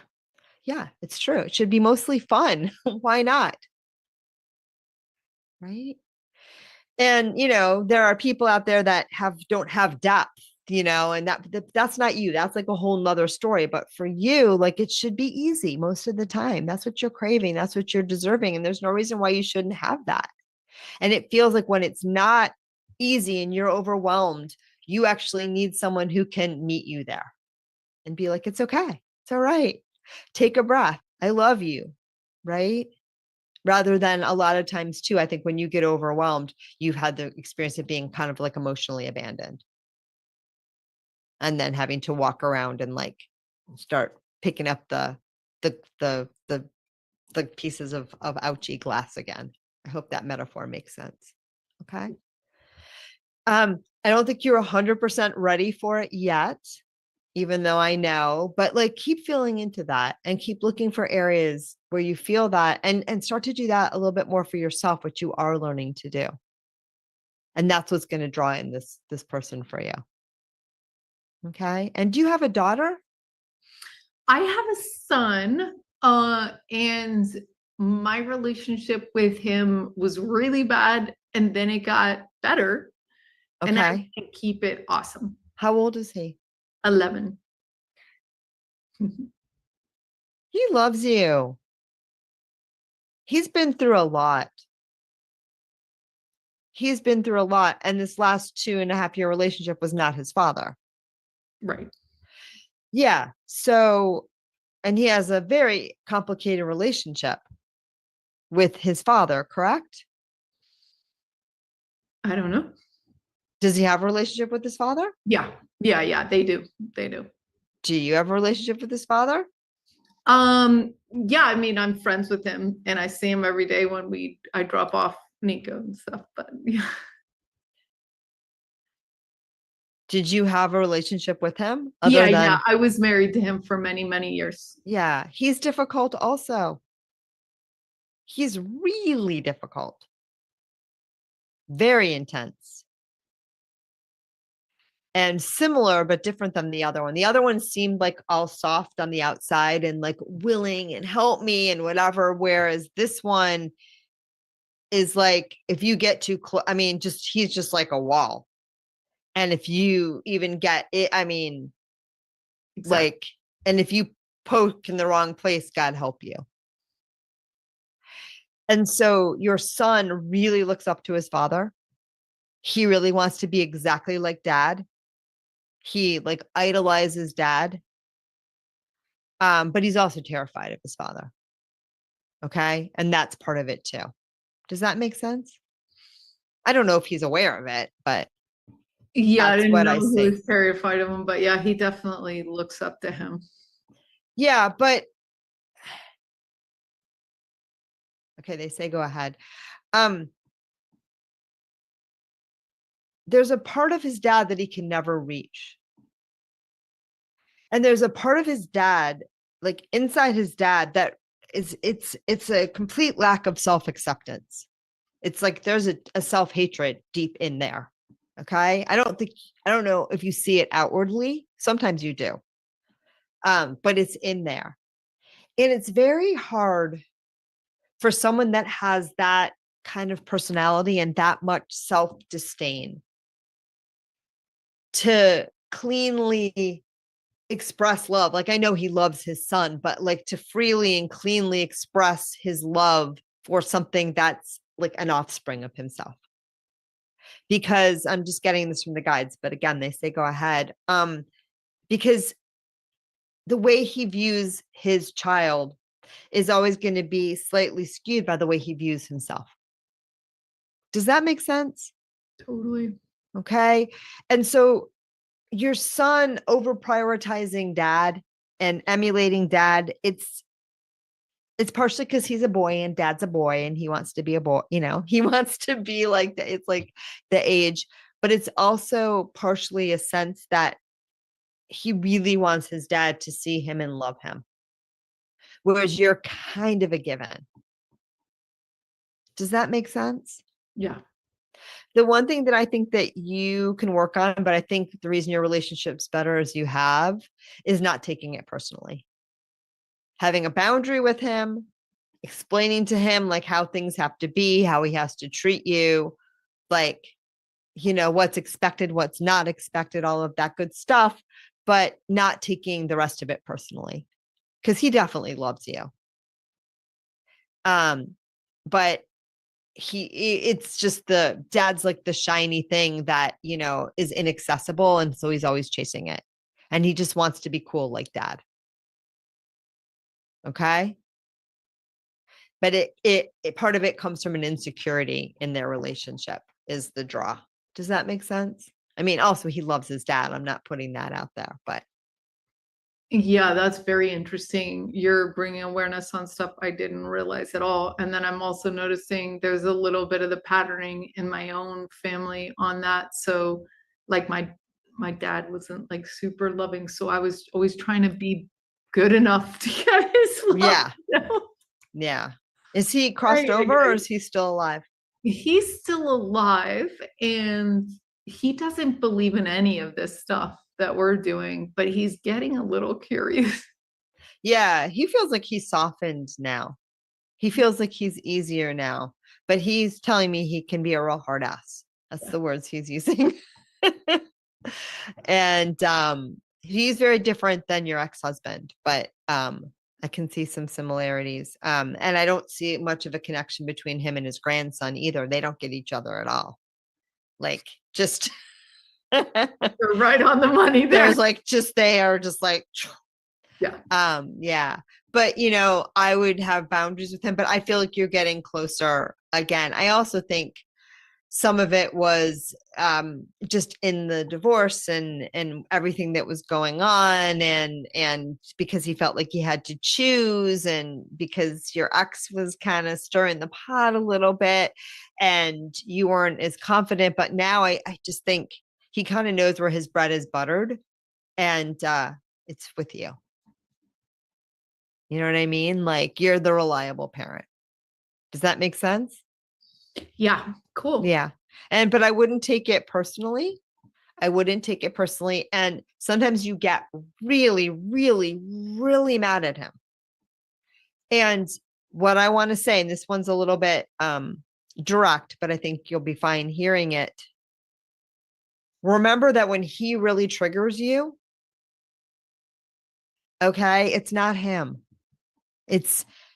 C: Yeah, it's true. It should be mostly fun. Why not? Right. And, there are people out there that don't have depth, and that's not you. That's like a whole nother story. But for you, like it should be easy most of the time. That's what you're craving. That's what you're deserving. And there's no reason why you shouldn't have that. And it feels like when it's not easy and you're overwhelmed, you actually need someone who can meet you there and be like, it's okay. It's all right. Take a breath. I love you. Right. Rather than a lot of times too, I think when you get overwhelmed, you've had the experience of being kind of like emotionally abandoned. And then having to walk around and like start picking up the pieces of ouchy glass again. I hope that metaphor makes sense. Okay. I don't think you're 100% ready for it yet, even though I know, but like keep feeling into that and keep looking for areas where you feel that and start to do that a little bit more for yourself, which you are learning to do. And that's what's going to draw in this person for you. Okay. And do you have a daughter?
D: I have a son, and my relationship with him was really bad, and then it got better.
C: Okay.
D: And I can keep it awesome.
C: How old is he?
D: 11.
C: He loves you. He's been through a lot. He's been through a lot. And this last 2.5-year relationship was not his father.
D: Right.
C: Yeah. So, and he has a very complicated relationship with his father, correct?
D: I don't know.
C: Does he have a relationship with his father?
D: Yeah. Yeah. Yeah. They do. They do.
C: Do you have a relationship with his father?
D: Yeah, I mean, I'm friends with him and I see him every day when I drop off Nico and stuff, but yeah.
C: Did you have a relationship with him
D: Yeah, I was married to him for many, many years.
C: Yeah, he's difficult also. He's really difficult. Very intense. And similar, but different than the other one. The other one seemed like all soft on the outside and like willing and help me and whatever. Whereas this one is like, if you get too close, I mean, he's just like a wall. And if you even get it, I mean,
D: Exactly.
C: like, and if you poke in the wrong place, God help you. And so your son really looks up to his father. He really wants to be exactly like dad. He like idolizes dad. But he's also terrified of his father. Okay. And that's part of it too. Does that make sense? I don't know if he's aware of it, but
D: yeah, I
C: that's
D: didn't
C: what
D: know
C: I
D: who
C: see.
D: was terrified of him, but yeah, he definitely looks up to him.
C: Yeah, but okay, they say go ahead. There's a part of his dad that he can never reach. And there's a part of his dad, like inside his dad, that it's a complete lack of self-acceptance. It's like there's a self-hatred deep in there. Okay. I don't know if you see it outwardly. Sometimes you do. But it's in there. And it's very hard for someone that has that kind of personality and that much self-disdain to cleanly express love. Like, I know he loves his son, but like to freely and cleanly express his love for something that's like an offspring of himself. Because I'm just getting this from the guides, but again, they say go ahead. Because the way he views his child is always going to be slightly skewed by the way he views himself. Does that make sense?
D: Totally.
C: Okay. And so your son over prioritizing dad and emulating dad, it's partially because he's a boy and dad's a boy and he wants to be a boy, he wants to be like it's like the age, but it's also partially a sense that he really wants his dad to see him and love him. Whereas you're kind of a given. Does that make sense?
D: Yeah.
C: The one thing that I think that you can work on, but I think the reason your relationship's better as you have, is not taking it personally. Having a boundary with him, explaining to him like how things have to be, how he has to treat you, like, what's expected, what's not expected, all of that good stuff, but not taking the rest of it personally, because he definitely loves you. But it's just the dad's like the shiny thing that, is inaccessible. And so he's always chasing it. And he just wants to be cool like dad. Okay. But it part of it comes from an insecurity in their relationship is the draw. Does that make sense? I mean, also he loves his dad. I'm not putting that out there, but
D: yeah, that's very interesting. You're bringing awareness on stuff I didn't realize at all. And then I'm also noticing there's a little bit of the patterning in my own family on that. So like my dad wasn't like super loving. So I was always trying to be good enough to get his love.
C: Yeah. Yeah. Is he crossed over or is he still alive?
D: He's still alive and he doesn't believe in any of this stuff that we're doing, but he's getting a little curious.
C: Yeah, he feels like he's softened now. He feels like he's easier now, but he's telling me he can be a real hard ass. That's the words he's using. And he's very different than your ex-husband, but I can see some similarities. And I don't see much of a connection between him and his grandson either. They don't get each other at all. Like just
D: You're right on the money there.
C: There's like they are just like
D: yeah.
C: Yeah. But I would have boundaries with him, but I feel like you're getting closer again. I also think Some of it was just in the divorce and everything that was going on, and because he felt like he had to choose, and because your ex was kind of stirring the pot a little bit and you weren't as confident. But now I just think he kind of knows where his bread is buttered, and it's with you. You know what I mean? Like, you're the reliable parent. Does that make sense?
D: Yeah. Cool.
C: Yeah. But I wouldn't take it personally. And sometimes you get really, really, really mad at him. And what I want to say, and this one's a little bit direct, but I think you'll be fine hearing it. Remember that when he really triggers you, okay, it's not him.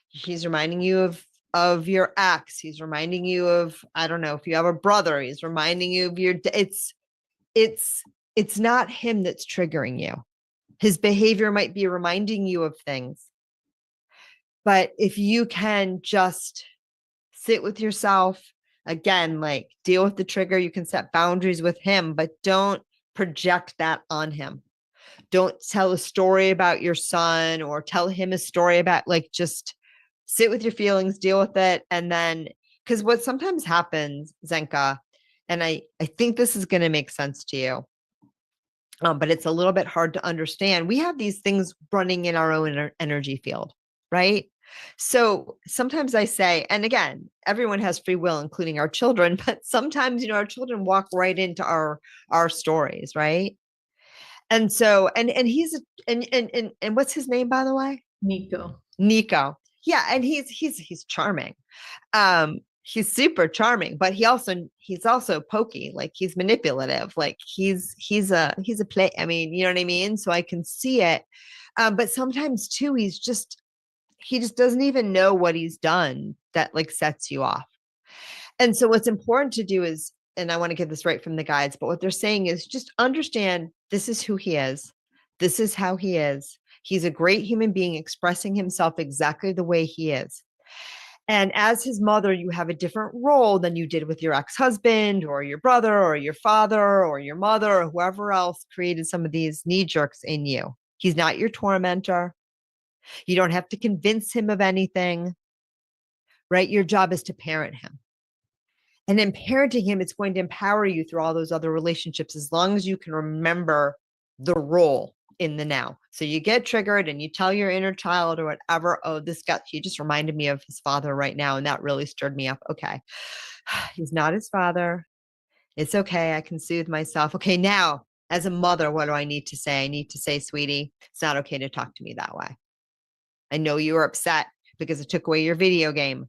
C: He's reminding you of your ex. He's reminding you of, I don't know, if you have a brother, he's reminding you of it's not him that's triggering you. His behavior might be reminding you of things. But if you can just sit with yourself, again, like, deal with the trigger, you can set boundaries with him, but don't project that on him. Don't tell a story about your son or tell him a story about, like, just sit with your feelings, deal with it. And then, because what sometimes happens, Zenka, and I think this is going to make sense to you, but it's a little bit hard to understand. We have these things running in our own energy field, right? So sometimes I say, and again, everyone has free will, including our children, but sometimes, our children walk right into our stories, right? And so, and he's, and what's his name, by the way?
D: Nico.
C: Yeah. And he's charming. He's super charming, but he's also pokey. Like, he's manipulative. Like, he's a play. I mean, you know what I mean? So I can see it. But sometimes too, he just doesn't even know what he's done that, like, sets you off. And so what's important to do is, and I want to get this right from the guides, but what they're saying is just understand this is who he is. This is how he is. He's a great human being expressing himself exactly the way he is. And as his mother, you have a different role than you did with your ex-husband or your brother or your father or your mother or whoever else created some of these knee jerks in you. He's not your tormentor. You don't have to convince him of anything, right? Your job is to parent him. And in parenting him, it's going to empower you through all those other relationships, as long as you can remember the role in the now. So you get triggered and you tell your inner child or whatever, oh, he just reminded me of his father right now, and that really stirred me up. Okay. He's not his father. It's okay. I can soothe myself. Okay. Now, as a mother, what do I need to say? I need to say, sweetie, it's not okay to talk to me that way. I know you were upset because it took away your video game,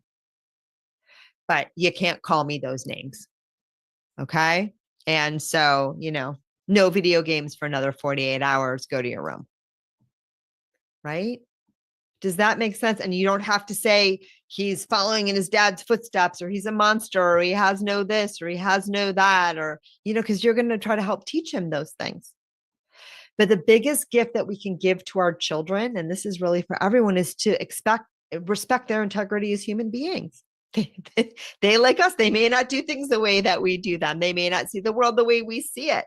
C: but you can't call me those names. Okay. And so, no video games for another 48 hours, go to your room. Right? Does that make sense? And you don't have to say he's following in his dad's footsteps, or he's a monster, or he has no this, or he has no that, or, because you're going to try to help teach him those things. But the biggest gift that we can give to our children, and this is really for everyone, is to respect their integrity as human beings. They like us. They may not do things the way that we do them. They may not see the world the way we see it.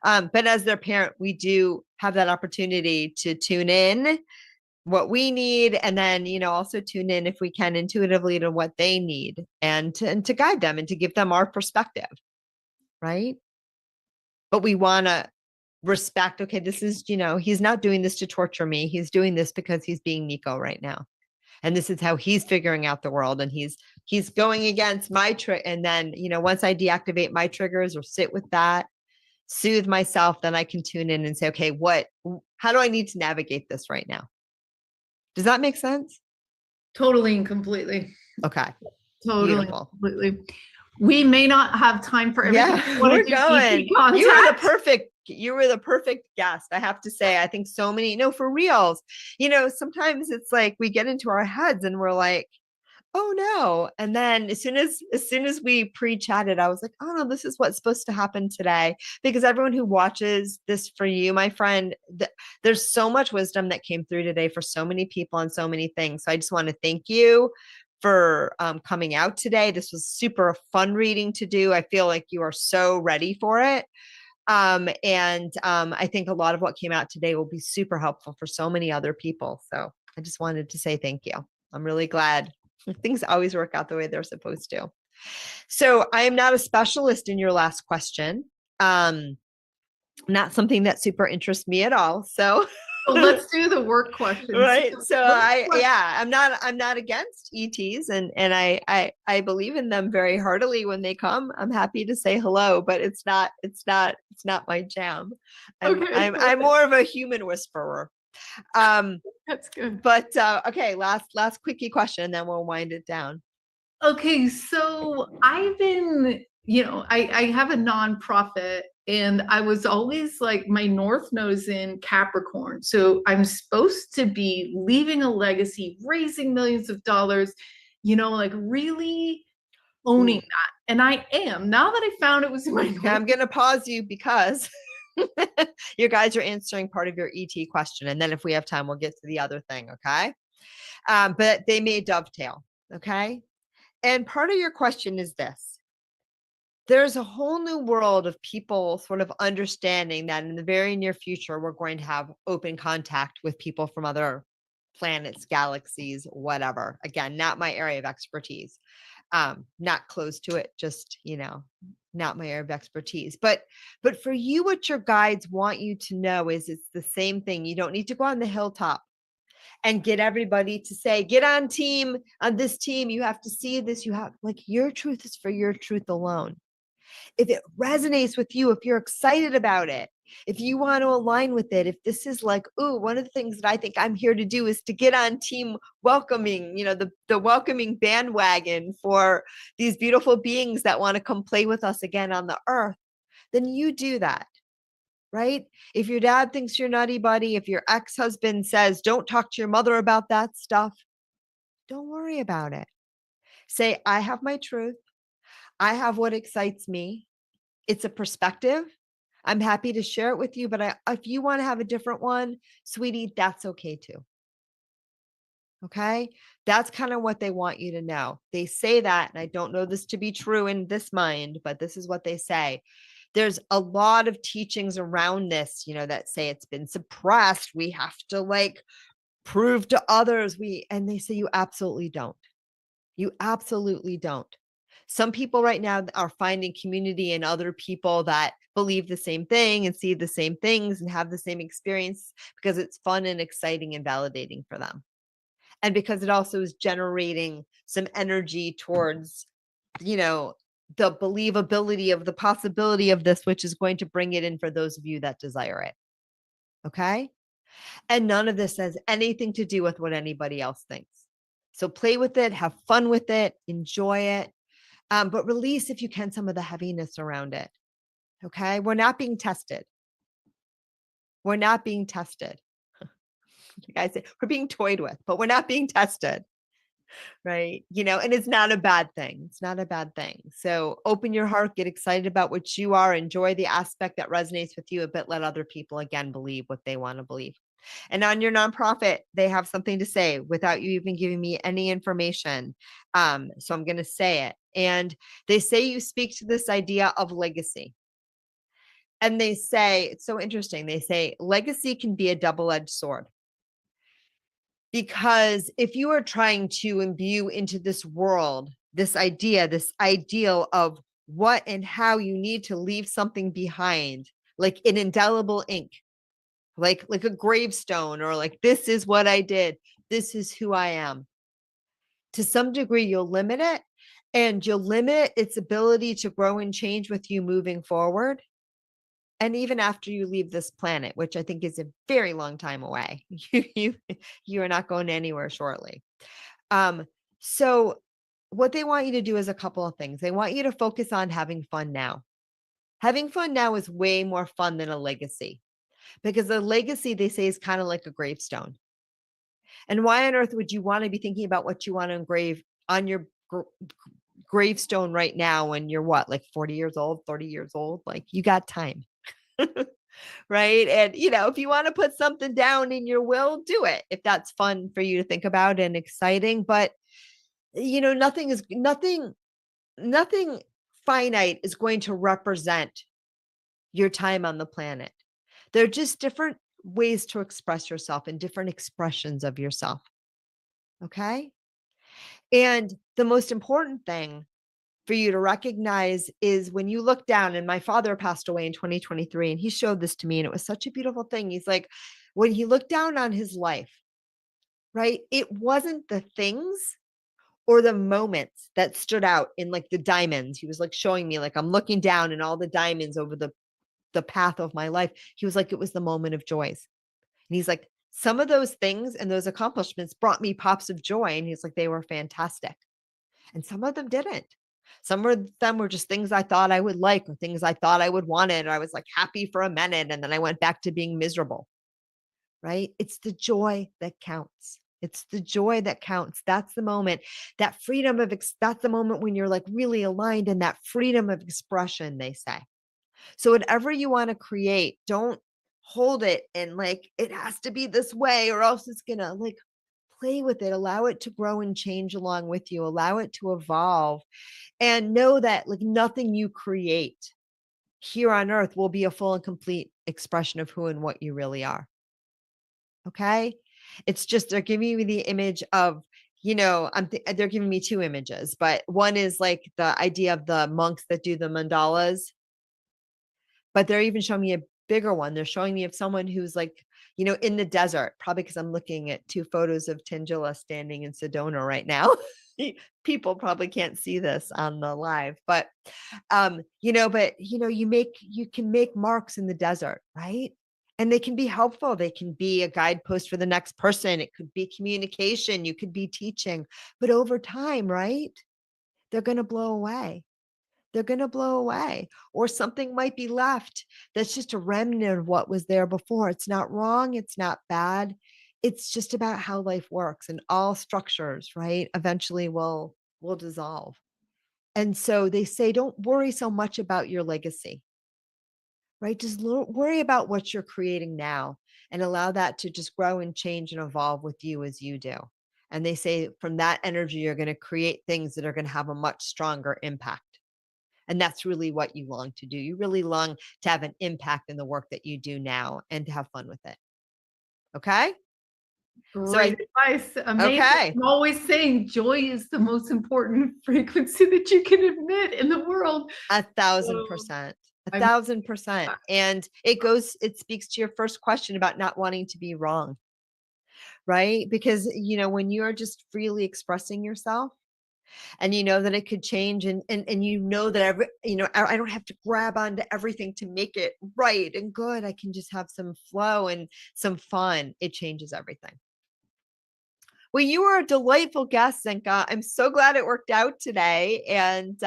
C: But as their parent, we do have that opportunity to tune in what we need, and then, also tune in, if we can, intuitively to what they need, and to guide them and to give them our perspective. Right? But we want to respect, okay, this is, he's not doing this to torture me. He's doing this because he's being Nico right now. And this is how he's figuring out the world. And he's going against my trick. And then, once I deactivate my triggers or sit with that, soothe myself, then I can tune in and say, okay, how do I need to navigate this right now? Does that make sense?
D: Totally and completely.
C: Okay.
D: Totally.
C: Beautiful.
D: Completely. We may not have time for everything.
C: Yeah, we're going. You were the perfect guest. I have to say, I think so many, for reals, sometimes it's like we get into our heads and we're like, oh no. And then as soon as we pre-chatted, I was like, oh no, this is what's supposed to happen today. Because everyone who watches this, for you, my friend, there's so much wisdom that came through today for so many people and so many things. So I just want to thank you for coming out today. This was super fun reading to do. I feel like you are so ready for it. I think a lot of what came out today will be super helpful for so many other people. So I just wanted to say thank you. I'm really glad things always work out the way they're supposed to. So I am not a specialist in your last question. Not something that super interests me at all. So
D: well, let's do the work questions.
C: Right. So I'm not against ETs, and I believe in them very heartily when they come. I'm happy to say hello, but it's not my jam. I'm more of a human whisperer.
D: That's good.
C: But okay, last quickie question, and then we'll wind it down.
D: Okay, so I've been, I have a nonprofit, and I was always like, my North Node's in Capricorn. So I'm supposed to be leaving a legacy, raising millions of dollars, like really owning that. And I am. Now that I found it was in my North.
C: I'm going to pause you because your guys are answering part of your ET question. And then if we have time, we'll get to the other thing. Okay. But they may dovetail. Okay. And part of your question is this. There's a whole new world of people sort of understanding that in the very near future, we're going to have open contact with people from other planets, galaxies, whatever. Again, not my area of expertise. Not close to it, just, not my area of expertise. But for you, what your guides want you to know is it's the same thing. You don't need to go on the hilltop and get everybody to say, get on this team. You have to see this. You have your truth is for your truth alone. If it resonates with you, if you're excited about it, if you want to align with it, if this is like, ooh, one of the things that I think I'm here to do is to get on team welcoming, the welcoming bandwagon for these beautiful beings that want to come play with us again on the earth, then you do that. Right? If your dad thinks you're nutty buddy, if your ex-husband says, don't talk to your mother about that stuff, don't worry about it. Say, I have my truth. I have what excites me. It's a perspective. I'm happy to share it with you, but if you want to have a different one, sweetie, that's okay too. Okay. That's kind of what they want you to know. They say that, and I don't know this to be true in this mind, but this is what they say. There's a lot of teachings around this, that say it's been suppressed. We have to prove to others. And they say you absolutely don't. You absolutely don't. Some people right now are finding community in other people that believe the same thing and see the same things and have the same experience because it's fun and exciting and validating for them. And because it also is generating some energy towards, the believability of the possibility of this, which is going to bring it in for those of you that desire it. Okay. And none of this has anything to do with what anybody else thinks. So play with it, have fun with it, enjoy it. But release, if you can, some of the heaviness around it. Okay. We're not being tested. We're not being tested. Like I say, we're being toyed with, but we're not being tested. Right. And it's not a bad thing. It's not a bad thing. So open your heart, get excited about what you are, enjoy the aspect that resonates with you, but let other people again believe what they want to believe. And on your nonprofit, they have something to say without you even giving me any information. So I'm going to say it. And they say you speak to this idea of legacy. And they say, it's so interesting. They say legacy can be a double-edged sword. Because if you are trying to imbue into this world, this idea, this ideal of what and how you need to leave something behind, like in indelible ink, like a gravestone, or this is what I did. This is who I am. To some degree, you'll limit it, and you'll limit its ability to grow and change with you moving forward. And even after you leave this planet, which I think is a very long time away, you are not going anywhere shortly. So what they want you to do is a couple of things. They want you to focus on having fun now. Having fun now is way more fun than a legacy, because a legacy, they say, is kind of like a gravestone. And why on earth would you want to be thinking about what you want to engrave on your gravestone right now when you're 40 years old, 30 years old? You got time. Right. And, if you want to put something down in your will, do it if that's fun for you to think about and exciting. But nothing finite is going to represent your time on the planet. They're just different ways to express yourself and different expressions of yourself. Okay. And the most important thing for you to recognize is when you look down, and my father passed away in 2023, and he showed this to me, and it was such a beautiful thing. He's like, when he looked down on his life, right, it wasn't the things or the moments that stood out in like the diamonds. He was like showing me, like, I'm looking down and all the diamonds over the path of my life. He was like, it was the moment of joys. And he's like, some of those things and those accomplishments brought me pops of joy. And he's like, they were fantastic. And some of them didn't. Some of them were just things I thought I would like, or things I thought I would want it. Or I was like happy for a minute, and then I went back to being miserable. Right? It's the joy that counts. It's the joy that counts. That's the moment, that freedom of, that's the moment when you're like really aligned in that freedom of expression, they say. So whatever you want to create, don't hold it and like, it has to be this way or else it's going to like, play with it, allow it to grow and change along with you, allow it to evolve, and know that like nothing you create here on earth will be a full and complete expression of who and what you really are. Okay. It's just, they're giving me the image of, they're giving me two images, but one is like the idea of the monks that do the mandalas, but they're even showing me a bigger one. They're showing me of someone who's like, in the desert, probably because I'm looking at two photos of Tangela standing in Sedona right now. People probably can't see this on the live, but, you can make marks in the desert, right? And they can be helpful. They can be a guidepost for the next person. It could be communication. You could be teaching, but over time, right? They're going to blow away. They're going to blow away, or something might be left that's just a remnant of what was there before. It's not wrong. It's not bad. It's just about how life works, and all structures, right, eventually will dissolve. And so they say, don't worry so much about your legacy, right? Just worry about what you're creating now and allow that to just grow and change and evolve with you as you do. And they say from that energy, you're going to create things that are going to have a much stronger impact. And that's really what you long to do. You really long to have an impact in the work that you do now and to have fun with it. Okay?
D: Great advice. Amazing.
C: Okay.
D: I'm always saying joy is the most important frequency that you can emit in the world.
C: 1,000%. 1,000%. And it speaks to your first question about not wanting to be wrong, right? Because, when you're just freely expressing yourself, and that it could change, and that I don't have to grab onto everything to make it right and good. I can just have some flow and some fun. It changes everything. Well, you were a delightful guest, Zenka. I'm so glad it worked out today. And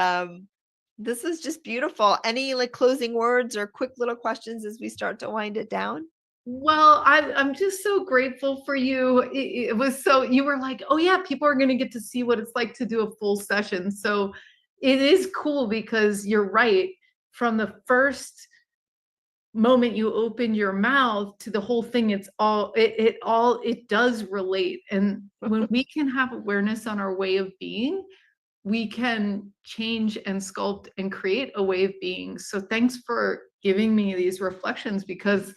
C: this is just beautiful. Any like closing words or quick little questions as we start to wind it down?
D: Well, I'm just so grateful for you. It was so, you were like, oh yeah, people are going to get to see what it's like to do a full session. So it is cool because you're right. From the first moment you open your mouth to the whole thing, it does relate. And when we can have awareness on our way of being, we can change and sculpt and create a way of being. So thanks for giving me these reflections, because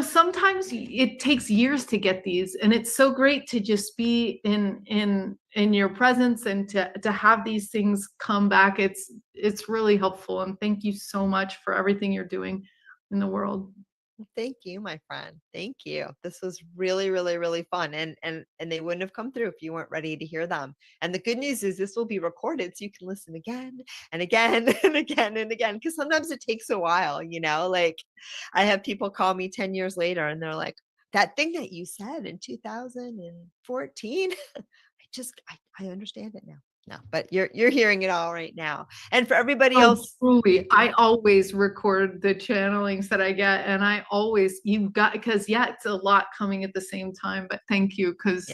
D: sometimes it takes years to get these, and it's so great to just be in your presence and to have these things come back. It's really helpful, and thank you so much for everything you're doing in the world.
C: Thank you, my friend. Thank you. This was really, really, really fun. And they wouldn't have come through if you weren't ready to hear them. And the good news is this will be recorded so you can listen again and again and again and again. Because sometimes it takes a while, like I have people call me 10 years later and they're like, that thing that you said in 2014, I understand it now. No, but you're hearing it all right now. And for everybody else,
D: truly, I always record the channelings that I get, and because it's a lot coming at the same time. But thank you, because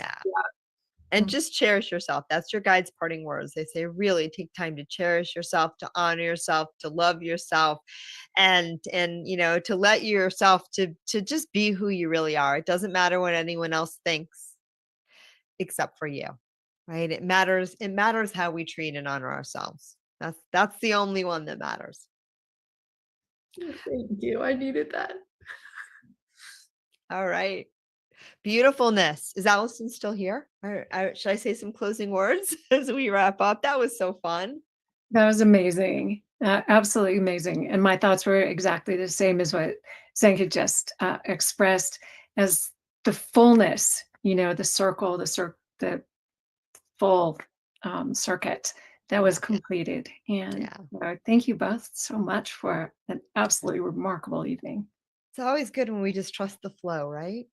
C: and just cherish yourself. That's your guide's parting words. They say, really take time to cherish yourself, to honor yourself, to love yourself, and to let yourself to just be who you really are. It doesn't matter what anyone else thinks except for you. right? It matters how we treat and honor ourselves. That's the only one that matters.
D: Thank you. I needed that.
C: All right. Beautifulness. Is Allison still here? Or should I say some closing words as we wrap up? That was so fun.
B: That was amazing. Absolutely amazing. And my thoughts were exactly the same as what Zenka just expressed, as the fullness, the circle, the full circuit that was completed. And thank you both so much for an absolutely remarkable evening.
C: It's always good when we just trust the flow, right?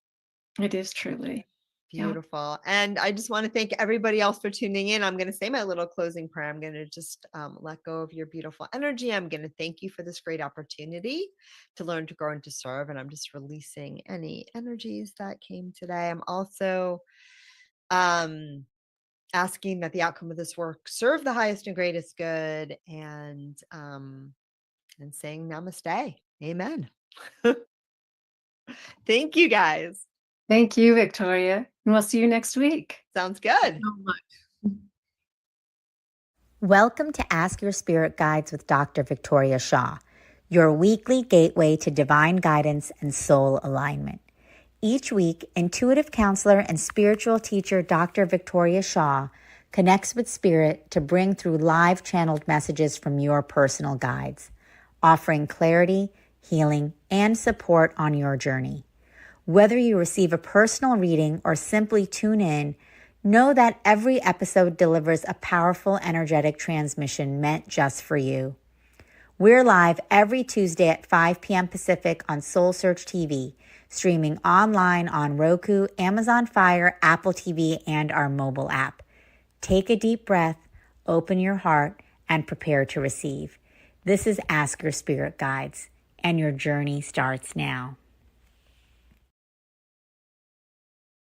B: It is truly.
C: Beautiful. And I just want to thank everybody else for tuning in. I'm going to say my little closing prayer. I'm going to just let go of your beautiful energy. I'm going to thank you for this great opportunity to learn, to grow, and to serve. And I'm just releasing any energies that came today. I'm also asking that the outcome of this work serve the highest and greatest good, and saying namaste. Amen. Thank you, guys.
B: Thank you, Victoria. And we'll see you next week.
C: Sounds good.
D: So much.
A: Welcome to Ask Your Spirit Guides with Dr. Victoria Shaw, your weekly gateway to divine guidance and soul alignment. Each week, intuitive counselor and spiritual teacher Dr. Victoria Shaw connects with spirit to bring through live channeled messages from your personal guides, offering clarity, healing, and support on your journey. Whether you receive a personal reading or simply tune in, know that every episode delivers a powerful energetic transmission meant just for you. We're live every Tuesday at 5 p.m. Pacific on Soul Search TV, streaming online on Roku, Amazon Fire, Apple TV, and our mobile app. Take a deep breath, open your heart, and prepare to receive. This is Ask Your Spirit Guides, and your journey starts now.